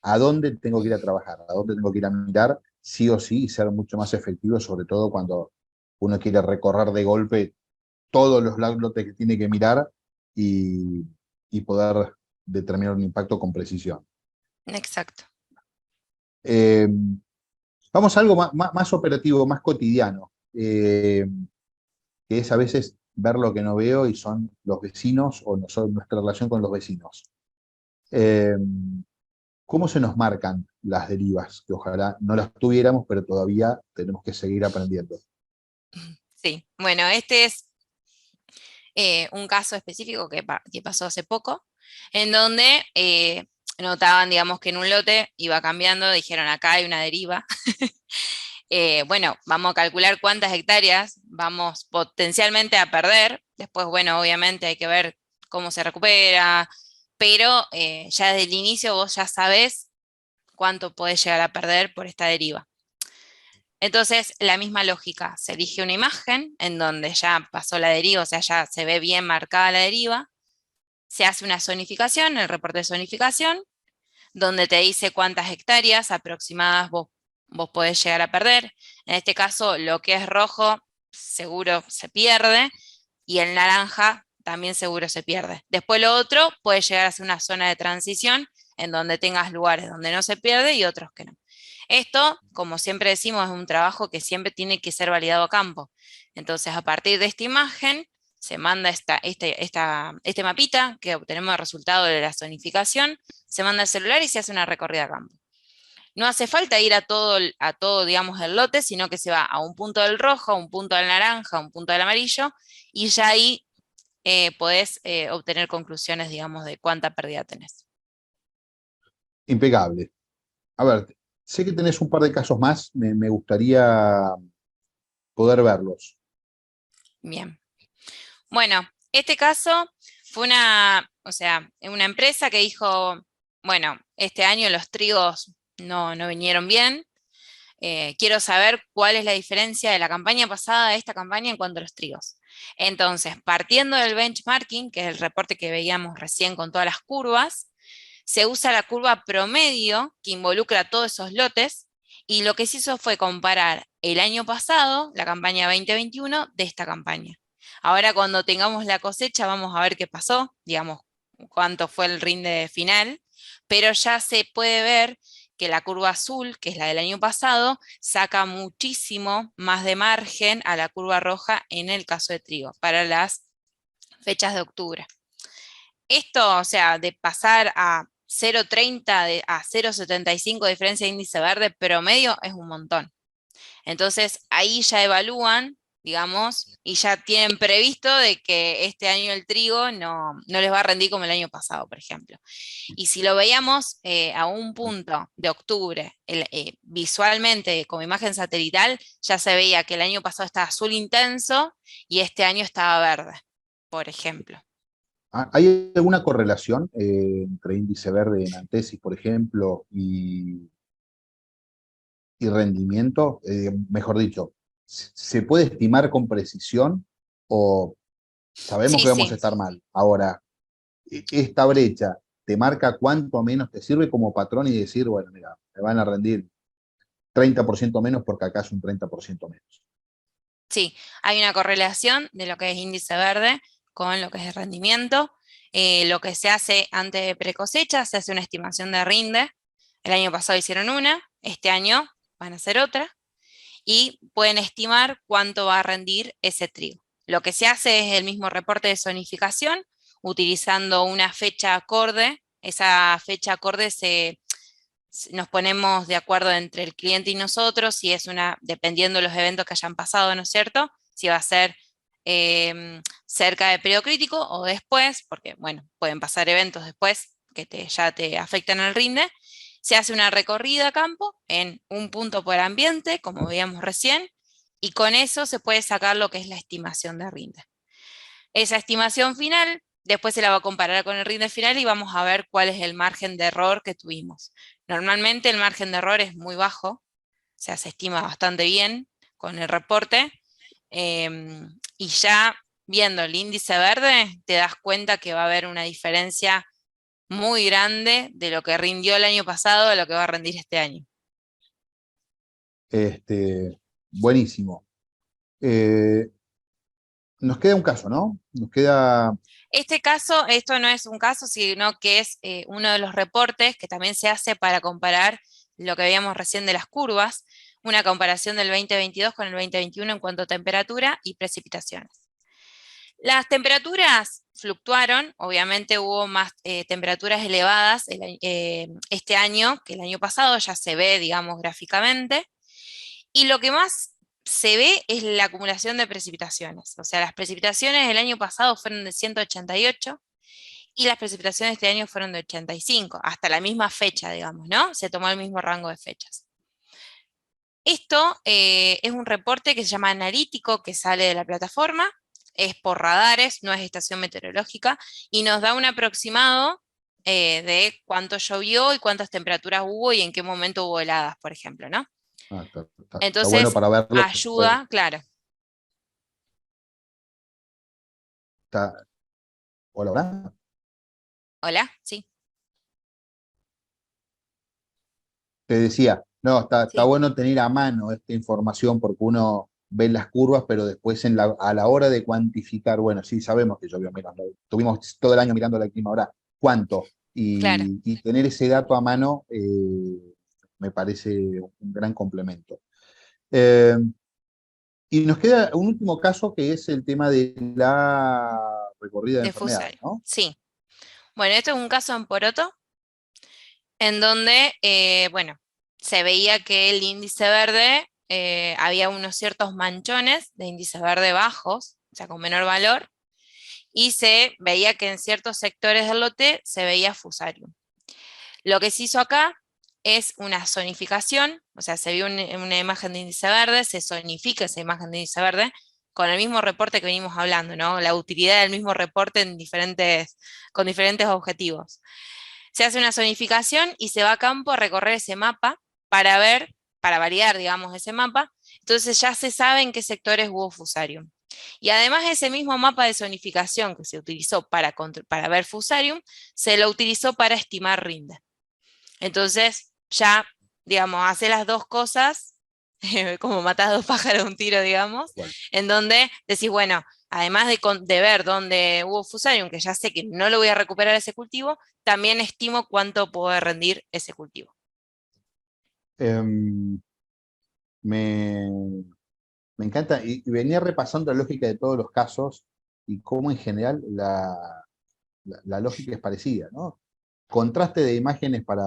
a dónde tengo que ir a trabajar, a dónde tengo que ir a mirar, sí o sí, y ser mucho más efectivo, sobre todo cuando uno quiere recorrer de golpe todos los lotes que tiene que mirar y poder determinar un impacto con precisión. Exacto. Vamos a algo más operativo, más cotidiano, que es a veces ver lo que no veo y son los vecinos o nuestra relación con los vecinos. Eh, ¿Cómo se nos marcan las derivas? Que ojalá no las tuviéramos, pero todavía tenemos que seguir aprendiendo. Sí, bueno, este es un caso específico que pasó hace poco, en donde notaban, digamos, que en un lote iba cambiando, dijeron acá hay una deriva. Bueno, vamos a calcular cuántas hectáreas vamos potencialmente a perder. Después, bueno, obviamente hay que ver cómo se recupera, pero ya desde el inicio vos ya sabés cuánto podés llegar a perder por esta deriva. Entonces, la misma lógica, se elige una imagen en donde ya pasó la deriva, o sea, ya se ve bien marcada la deriva, se hace una zonificación, el reporte de zonificación, donde te dice cuántas hectáreas aproximadas vos podés llegar a perder. En este caso, lo que es rojo seguro se pierde y el naranja también seguro se pierde. Después lo otro puede llegar a ser una zona de transición en donde tengas lugares donde no se pierde y otros que no. Esto, como siempre decimos, es un trabajo que siempre tiene que ser validado a campo. Entonces, a partir de esta imagen, se manda este mapita que obtenemos el resultado de la zonificación, se manda al celular y se hace una recorrida a campo. No hace falta ir a todo, digamos, el lote, sino que se va a un punto del rojo, a un punto del naranja, a un punto del amarillo, y ya ahí podés obtener conclusiones, digamos, de cuánta pérdida tenés. Impecable. A ver, sé que tenés un par de casos más, me gustaría poder verlos. Bien. Bueno, este caso fue una empresa que dijo, bueno, este año los trigos no vinieron bien. Quiero saber cuál es la diferencia de la campaña pasada a esta campaña en cuanto a los trigos. Entonces, partiendo del benchmarking, que es el reporte que veíamos recién con todas las curvas, se usa la curva promedio que involucra todos esos lotes, y lo que se hizo fue comparar el año pasado, la campaña 2021, de esta campaña. Ahora cuando tengamos la cosecha vamos a ver qué pasó, digamos, cuánto fue el rinde final, pero ya se puede ver que la curva azul, que es la del año pasado, saca muchísimo más de margen a la curva roja en el caso de trigo, para las fechas de octubre. Esto, o sea, de pasar a 0,30 a 0,75 de diferencia de índice verde promedio es un montón. Entonces ahí ya evalúan, digamos, y ya tienen previsto de que este año el trigo no les va a rendir como el año pasado, por ejemplo. Y si lo veíamos a un punto de octubre, visualmente como imagen satelital, ya se veía que el año pasado estaba azul intenso y este año estaba verde, por ejemplo. ¿Hay alguna correlación entre índice verde en antesis, por ejemplo, y rendimiento? Mejor dicho, ¿se puede estimar con precisión o sabemos Sí, que vamos a sí. estar mal? Ahora, esta brecha te marca cuánto menos te sirve como patrón y decir, bueno, mira, me van a rendir 30% menos porque acá es un 30% menos. Sí, hay una correlación de lo que es índice verde con lo que es el rendimiento. Lo que se hace antes de precosecha, se hace una estimación de rinde. El año pasado hicieron una, este año van a hacer otra, y pueden estimar cuánto va a rendir ese trigo. Lo que se hace es el mismo reporte de zonificación, utilizando una fecha acorde. Esa fecha acorde nos ponemos de acuerdo entre el cliente y nosotros, si es dependiendo de los eventos que hayan pasado, ¿no es cierto? Si va a ser cerca del periodo crítico o después, porque bueno, pueden pasar eventos después que ya te afectan el rinde. Se hace una recorrida a campo en un punto por ambiente, como veíamos recién, y con eso se puede sacar lo que es la estimación de rinde. Esa estimación final después se la va a comparar con el rinde final y vamos a ver cuál es el margen de error que tuvimos. Normalmente el margen de error es muy bajo, o sea, se estima bastante bien con el reporte, y ya viendo el índice verde te das cuenta que va a haber una diferencia muy grande de lo que rindió el año pasado a lo que va a rendir este año. Buenísimo. Nos queda un caso, ¿no? Nos queda... Este caso, esto no es un caso, sino que es uno de los reportes que también se hace para comparar lo que veíamos recién de las curvas. una comparación del 2022 con el 2021 en cuanto a temperatura y precipitaciones. Las temperaturas fluctuaron, obviamente hubo más temperaturas elevadas este año que el año pasado, ya se ve, digamos, gráficamente, y lo que más se ve es la acumulación de precipitaciones. O sea, las precipitaciones del año pasado fueron de 188 y las precipitaciones de este año fueron de 85, hasta la misma fecha, digamos, ¿no? Se tomó el mismo rango de fechas. Esto es un reporte que se llama analítico, que sale de la plataforma, es por radares, no es estación meteorológica, y nos da un aproximado de cuánto llovió y cuántas temperaturas hubo y en qué momento hubo heladas, por ejemplo, ¿no? Está Entonces, bueno para verlo. ayuda, claro. Hola, hola. Hola, sí. Te decía, no, está Sí. bueno tener a mano esta información porque uno ve las curvas, pero después a la hora de cuantificar, bueno, sí sabemos que llovió menos, tuvimos todo el año mirando la clima, ahora, ¿cuánto? Claro. Y tener ese dato a mano me parece un gran complemento. Y nos queda un último caso que es el tema de la recorrida de De enfermedades, fusario. ¿no? Sí. Bueno, esto es un caso en Poroto, en donde, bueno, se veía que el índice verde, había unos ciertos manchones de índice verde bajos, o sea, con menor valor, y se veía que en ciertos sectores del lote se veía fusarium. Lo que se hizo acá es una zonificación, o sea, se vio una imagen de índice verde, se zonifica esa imagen de índice verde, con el mismo reporte que venimos hablando, ¿no? La utilidad del mismo reporte con diferentes objetivos. Se hace una zonificación y se va a campo a recorrer ese mapa para ver, para validar, digamos, ese mapa. Entonces ya se sabe en qué sectores hubo fusarium. Y además ese mismo mapa de zonificación que se utilizó para ver fusarium, se lo utilizó para estimar rinde. Entonces ya, digamos, hace las dos cosas, como matás dos pájaros de un tiro, digamos, Bueno. en donde decís, bueno, además de ver dónde hubo fusarium, que ya sé que no lo voy a recuperar ese cultivo, también estimo cuánto puede rendir ese cultivo. Me, me encanta, y venía repasando la lógica de todos los casos y cómo en general la lógica es parecida, ¿no? Contraste de imágenes para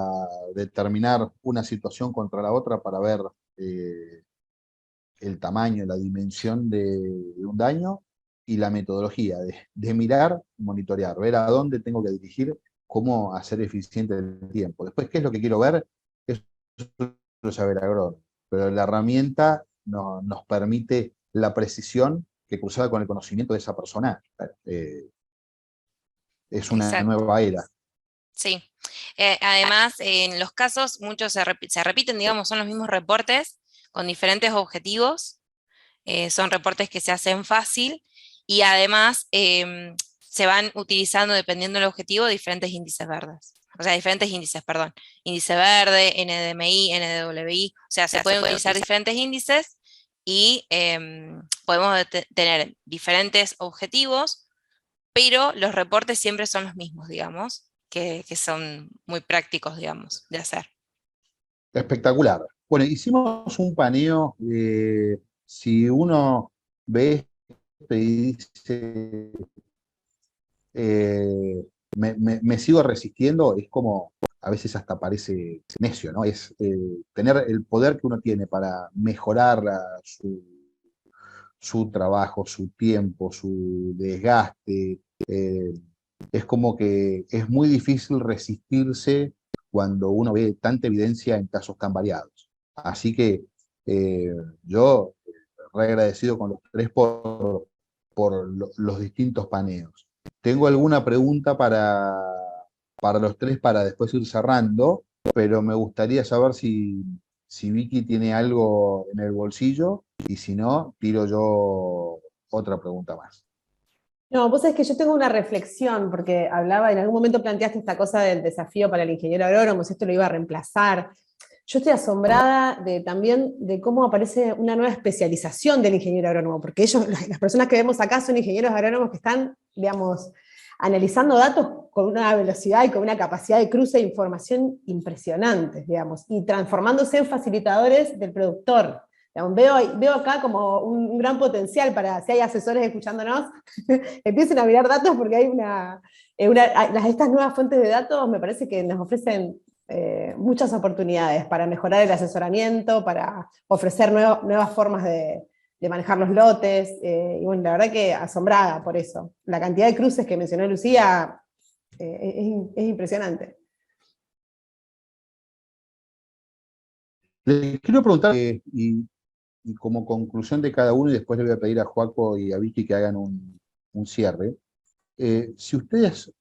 determinar una situación contra la otra para ver el tamaño, la dimensión de un daño y la metodología de mirar, monitorear, ver a dónde tengo que dirigir, cómo hacer eficiente el tiempo. Después, ¿qué es lo que quiero ver? Eso lo sabe el agrónomo, pero la herramienta nos permite la precisión que cruzada con el conocimiento de esa persona es una Exacto. nueva era. Sí. Además, en los casos, muchos se repiten, digamos, son los mismos reportes con diferentes objetivos. Son reportes que se hacen fácil y además se van utilizando, dependiendo del objetivo, diferentes índices verdes. O sea, diferentes índices, perdón. Índice verde, NDMI, NDWI. O sea, se pueden utilizar diferentes índices y podemos tener diferentes objetivos, pero los reportes siempre son los mismos, digamos, que son muy prácticos, digamos, de hacer. Espectacular. Bueno, hicimos un paneo. Si uno ve esto y dice, me sigo resistiendo, es como, a veces hasta parece necio, ¿no? Es tener el poder que uno tiene para mejorar su trabajo, su tiempo, su desgaste. Es como que es muy difícil resistirse cuando uno ve tanta evidencia en casos tan variados. Así que yo re agradecido con los tres por los distintos paneos. Tengo alguna pregunta para los tres para después ir cerrando, pero me gustaría saber si Vicky tiene algo en el bolsillo y si no, tiro yo otra pregunta más. No, vos sabés que yo tengo una reflexión, porque hablaba, en algún momento planteaste esta cosa del desafío para el ingeniero agrónomo, si esto lo iba a reemplazar. Yo estoy asombrada también de cómo aparece una nueva especialización del ingeniero agrónomo, porque ellos, las personas que vemos acá son ingenieros agrónomos que están, digamos, analizando datos con una velocidad y con una capacidad de cruce de información impresionantes, digamos, y transformándose en facilitadores del productor. Digamos, veo acá como un gran potencial para, si hay asesores escuchándonos, empiecen a mirar datos porque hay estas nuevas fuentes de datos me parece que nos ofrecen muchas oportunidades para mejorar el asesoramiento, para ofrecer nuevas formas de manejar los lotes, y bueno, la verdad que asombrada por eso. La cantidad de cruces que mencionó Lucía es impresionante. Les quiero preguntar, y como conclusión de cada uno, y después le voy a pedir a Joaco y a Vicky que hagan un cierre, si ustedes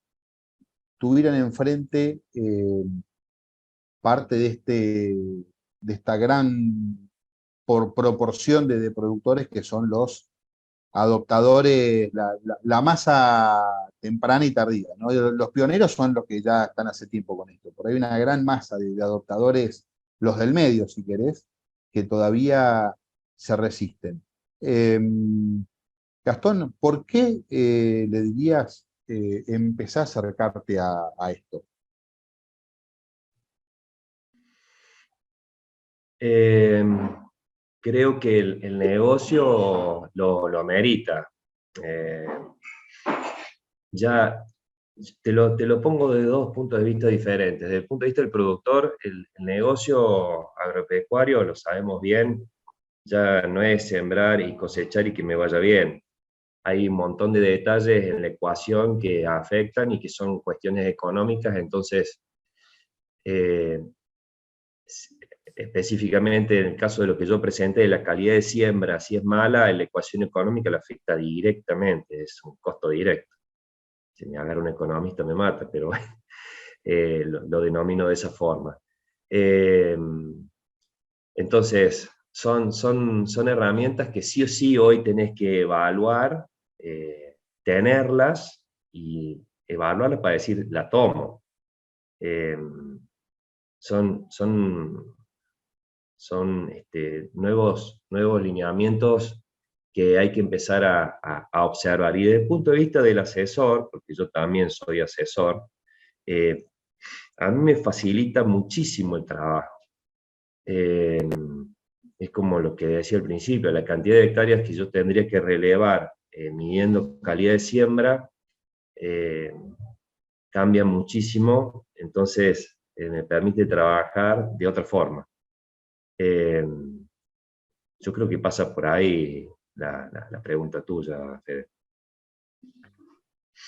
tuvieran enfrente parte de esta gran proporción de productores que son los adoptadores, la masa temprana y tardía, ¿no? Los pioneros son los que ya están hace tiempo con esto. Por ahí hay una gran masa de adoptadores, los del medio, si querés, que todavía se resisten. Gastón, ¿por qué le dirías empezar a acercarte a esto? Creo que el negocio lo amerita. Ya te lo pongo de dos puntos de vista diferentes. Desde el punto de vista del productor, el negocio agropecuario, lo sabemos bien, ya no es sembrar y cosechar y que me vaya bien. Hay un montón de detalles en la ecuación que afectan y que son cuestiones económicas, entonces, específicamente en el caso de lo que yo presenté, la calidad de siembra, si es mala, la ecuación económica la afecta directamente, es un costo directo. Si me agarra un economista me mata, pero lo denomino de esa forma. Entonces, son herramientas que sí o sí hoy tenés que evaluar, tenerlas y evaluarlas para decir, la tomo. Son nuevos lineamientos que hay que empezar a observar. Y desde el punto de vista del asesor, porque yo también soy asesor, a mí me facilita muchísimo el trabajo. Es como lo que decía al principio, la cantidad de hectáreas que yo tendría que relevar midiendo calidad de siembra cambia muchísimo, entonces me permite trabajar de otra forma. Yo creo que pasa por ahí la pregunta tuya, Fede.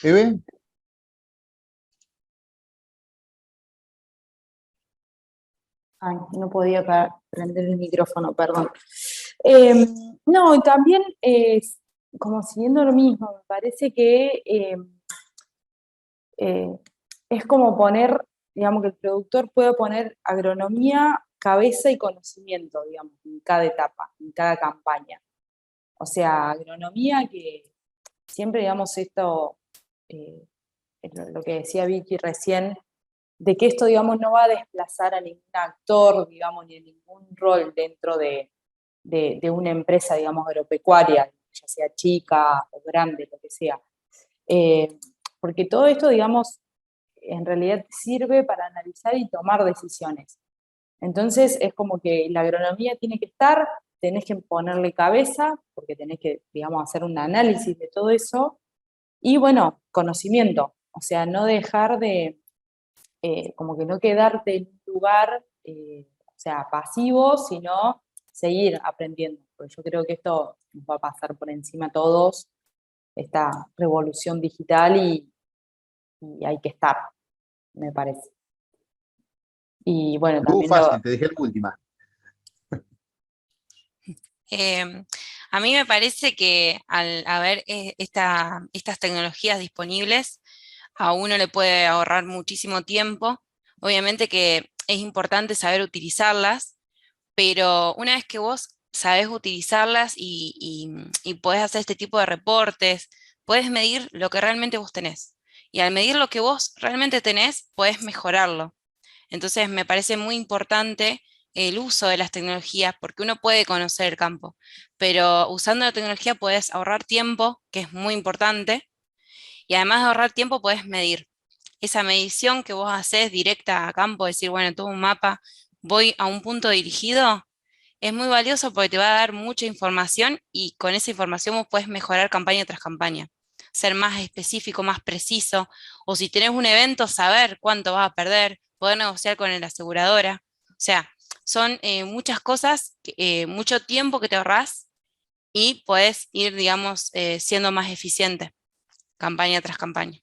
¿Eve? Ay, no podía prender el micrófono, perdón. No, también como siguiendo lo mismo, me parece que es como poner, digamos, que el productor puede poner agronomía, cabeza y conocimiento, digamos, en cada etapa, en cada campaña. O sea, agronomía que siempre, digamos, esto, lo que decía Vicky recién, de que esto, digamos, no va a desplazar a ningún actor, digamos, ni a ningún rol dentro de una empresa, digamos, agropecuaria, ya sea chica o grande, lo que sea. Porque todo esto, digamos, en realidad sirve para analizar y tomar decisiones. Entonces, es como que la agronomía tiene que estar, tenés que ponerle cabeza, porque tenés que, digamos, hacer un análisis de todo eso, y bueno, conocimiento, o sea, no dejar de, como que no quedarte en un lugar, o sea, pasivo, sino seguir aprendiendo, porque yo creo que esto nos va a pasar por encima a todos, esta revolución digital y hay que estar, me parece. Y bueno, también Fácil, te dejé la última. A mí me parece que al haber estas tecnologías disponibles, a uno le puede ahorrar muchísimo tiempo. Obviamente que es importante saber utilizarlas, pero una vez que vos sabés utilizarlas y podés hacer este tipo de reportes, podés medir lo que realmente vos tenés. Y al medir lo que vos realmente tenés, podés mejorarlo. Entonces me parece muy importante el uso de las tecnologías porque uno puede conocer el campo, pero usando la tecnología puedes ahorrar tiempo, que es muy importante, Y además de ahorrar tiempo, podés medir. Esa medición que vos haces directa a campo, decir, bueno, tengo un mapa, voy a un punto dirigido, es muy valioso porque te va a dar mucha información y con esa información vos podés mejorar campaña tras campaña, ser más específico, más preciso, o si tenés un evento, saber cuánto vas a perder, poder negociar con la aseguradora. O sea, son muchas cosas, mucho tiempo que te ahorrás y podés ir, digamos, siendo más eficiente campaña tras campaña.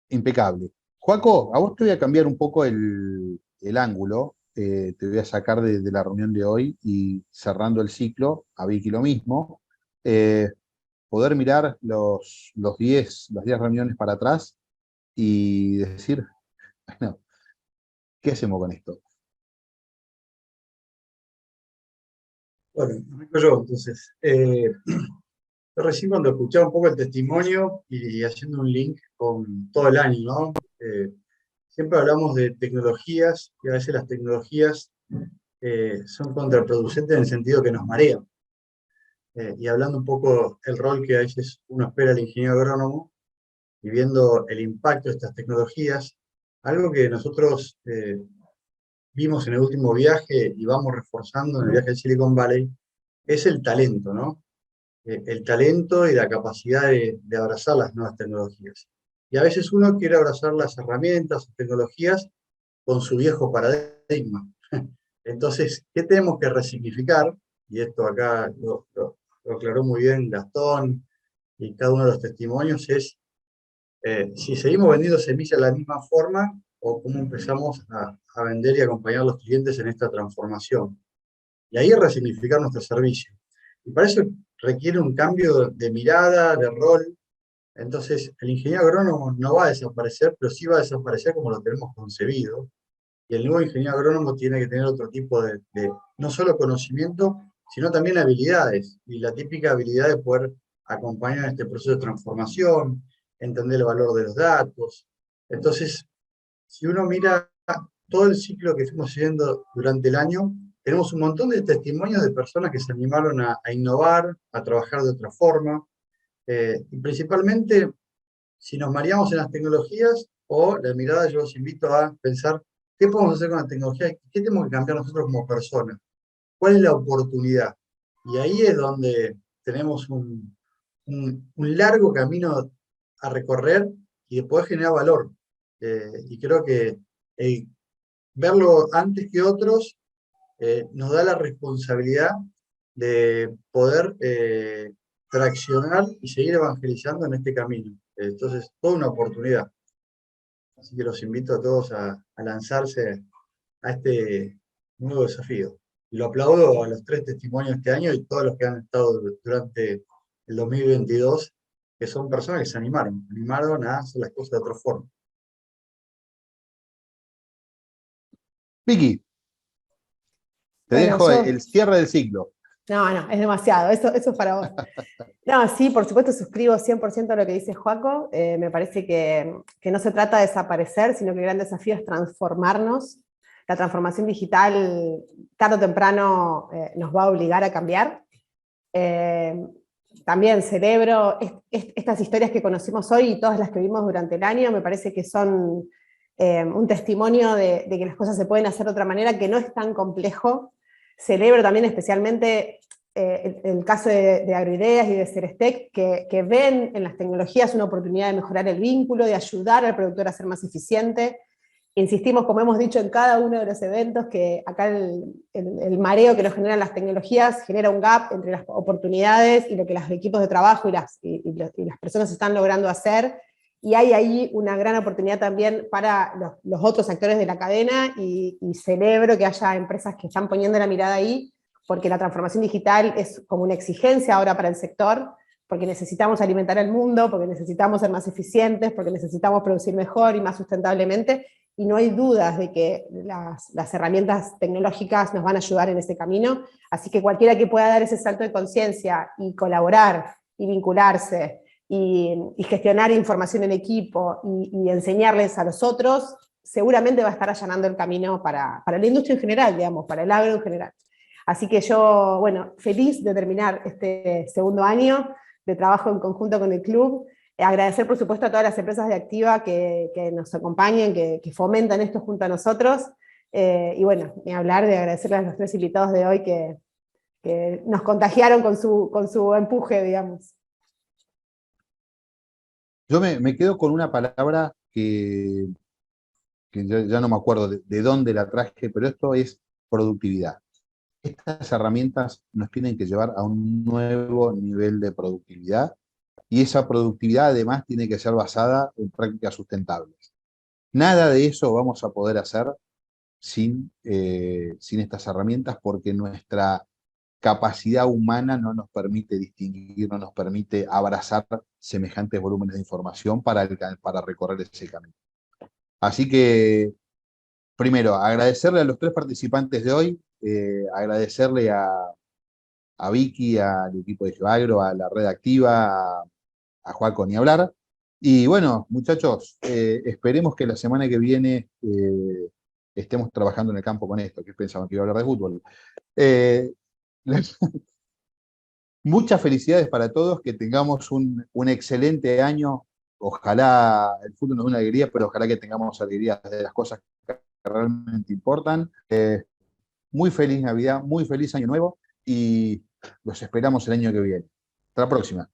Impecable. Joaco, a vos te voy a cambiar un poco el ángulo, te voy a sacar de la reunión de hoy y cerrando el ciclo, a Vicky lo mismo, eh, poder mirar los 10 reuniones para atrás y decir, bueno, ¿qué hacemos con esto? Bueno, arranco yo entonces. Yo recién cuando escuchaba un poco el testimonio y haciendo un link con todo el año, ¿no? Siempre hablamos de tecnologías y a veces las tecnologías son contraproducentes en el sentido que nos marean. Y hablando un poco el rol que a veces uno espera al ingeniero agrónomo y viendo el impacto de estas tecnologías, algo que nosotros vimos en el último viaje y vamos reforzando en el viaje al Silicon Valley, es el talento, ¿no? El talento y la capacidad de abrazar las nuevas tecnologías. Y a veces uno quiere abrazar las herramientas, tecnologías, con su viejo paradigma. Entonces, ¿qué tenemos que resignificar? Y esto acá lo aclaró muy bien Gastón y cada uno de los testimonios, es si seguimos vendiendo semillas de la misma forma o cómo empezamos a vender y acompañar a los clientes en esta transformación. Y ahí resignificar nuestro servicio. Y para eso requiere un cambio de mirada, de rol. Entonces, el ingeniero agrónomo no va a desaparecer, pero sí va a desaparecer como lo tenemos concebido. Y el nuevo ingeniero agrónomo tiene que tener otro tipo de no solo conocimiento, sino también habilidades. Y la típica habilidad de poder acompañar en este proceso de transformación, entender el valor de los datos. Entonces, si uno mira todo el ciclo que fuimos siguiendo durante el año, tenemos un montón de testimonios de personas que se animaron a innovar, a trabajar de otra forma, y principalmente si nos mareamos en las tecnologías o la mirada, yo los invito a pensar qué podemos hacer con la tecnología, qué tenemos que cambiar nosotros como personas, cuál es la oportunidad. Y ahí es donde tenemos un largo camino a recorrer y de poder generar valor. Y creo que verlo antes que otros nos da la responsabilidad de poder traccionar y seguir evangelizando en este camino. Entonces, toda una oportunidad. Así que los invito a todos a lanzarse a este nuevo desafío. Y lo aplaudo a los 3 testimonios este año y todos los que han estado durante el 2022, que son personas que se animaron a hacer las cosas de otra forma. Vicky, te Bueno, dejo yo- el cierre del ciclo. No, es demasiado, eso es para vos. No, sí, por supuesto suscribo 100% a lo que dice Joaco. Me parece que no se trata de desaparecer, sino que el gran desafío es transformarnos. La transformación digital, tarde o temprano, nos va a obligar a cambiar. También celebro estas historias que conocimos hoy y todas las que vimos durante el año, me parece que son un testimonio de que las cosas se pueden hacer de otra manera, que no es tan complejo. Celebro también especialmente el caso de Agroideas y de Cerestec, que ven en las tecnologías una oportunidad de mejorar el vínculo, de ayudar al productor a ser más eficiente. Insistimos, como hemos dicho en cada uno de los eventos, que acá el mareo que nos generan las tecnologías genera un gap entre las oportunidades y lo que los equipos de trabajo y las personas están logrando hacer. Y hay ahí una gran oportunidad también para los otros actores de la cadena y celebro que haya empresas que están poniendo la mirada ahí, porque la transformación digital es como una exigencia ahora para el sector, porque necesitamos alimentar al mundo, porque necesitamos ser más eficientes, porque necesitamos producir mejor y más sustentablemente, y no hay dudas de que las herramientas tecnológicas nos van a ayudar en ese camino, así que cualquiera que pueda dar ese salto de conciencia y colaborar y vincularse, y gestionar información en equipo y enseñarles a los otros, seguramente va a estar allanando el camino para la industria en general, digamos, para el agro en general. Así que yo, bueno, feliz de terminar este segundo año de trabajo en conjunto con el club, Agradecer, por supuesto, a todas las empresas de Activa que nos acompañan, que fomentan esto junto a nosotros. Y bueno, ni hablar de agradecerles a los 3 invitados de hoy que nos contagiaron con su empuje, digamos. Yo me quedo con una palabra que ya no me acuerdo de dónde la traje, pero esto es productividad. Estas herramientas nos tienen que llevar a un nuevo nivel de productividad, y esa productividad además tiene que ser basada en prácticas sustentables. Nada de eso vamos a poder hacer sin estas herramientas, porque nuestra capacidad humana no nos permite distinguir, no nos permite abrazar semejantes volúmenes de información para recorrer ese camino. Así que, primero, agradecerle a los 3 participantes de hoy, agradecerle a Vicky, al equipo de GeoAgro, a la red Activa, a Joaco ni hablar. Y bueno, muchachos, esperemos que la semana que viene estemos trabajando en el campo con esto, que pensaban que iba a hablar de fútbol. Muchas felicidades para todos, que tengamos un excelente año. Ojalá el fútbol nos dé una alegría, pero ojalá que tengamos alegrías de las cosas que realmente importan. Muy feliz Navidad, muy feliz Año Nuevo, y los esperamos el año que viene. Hasta la próxima.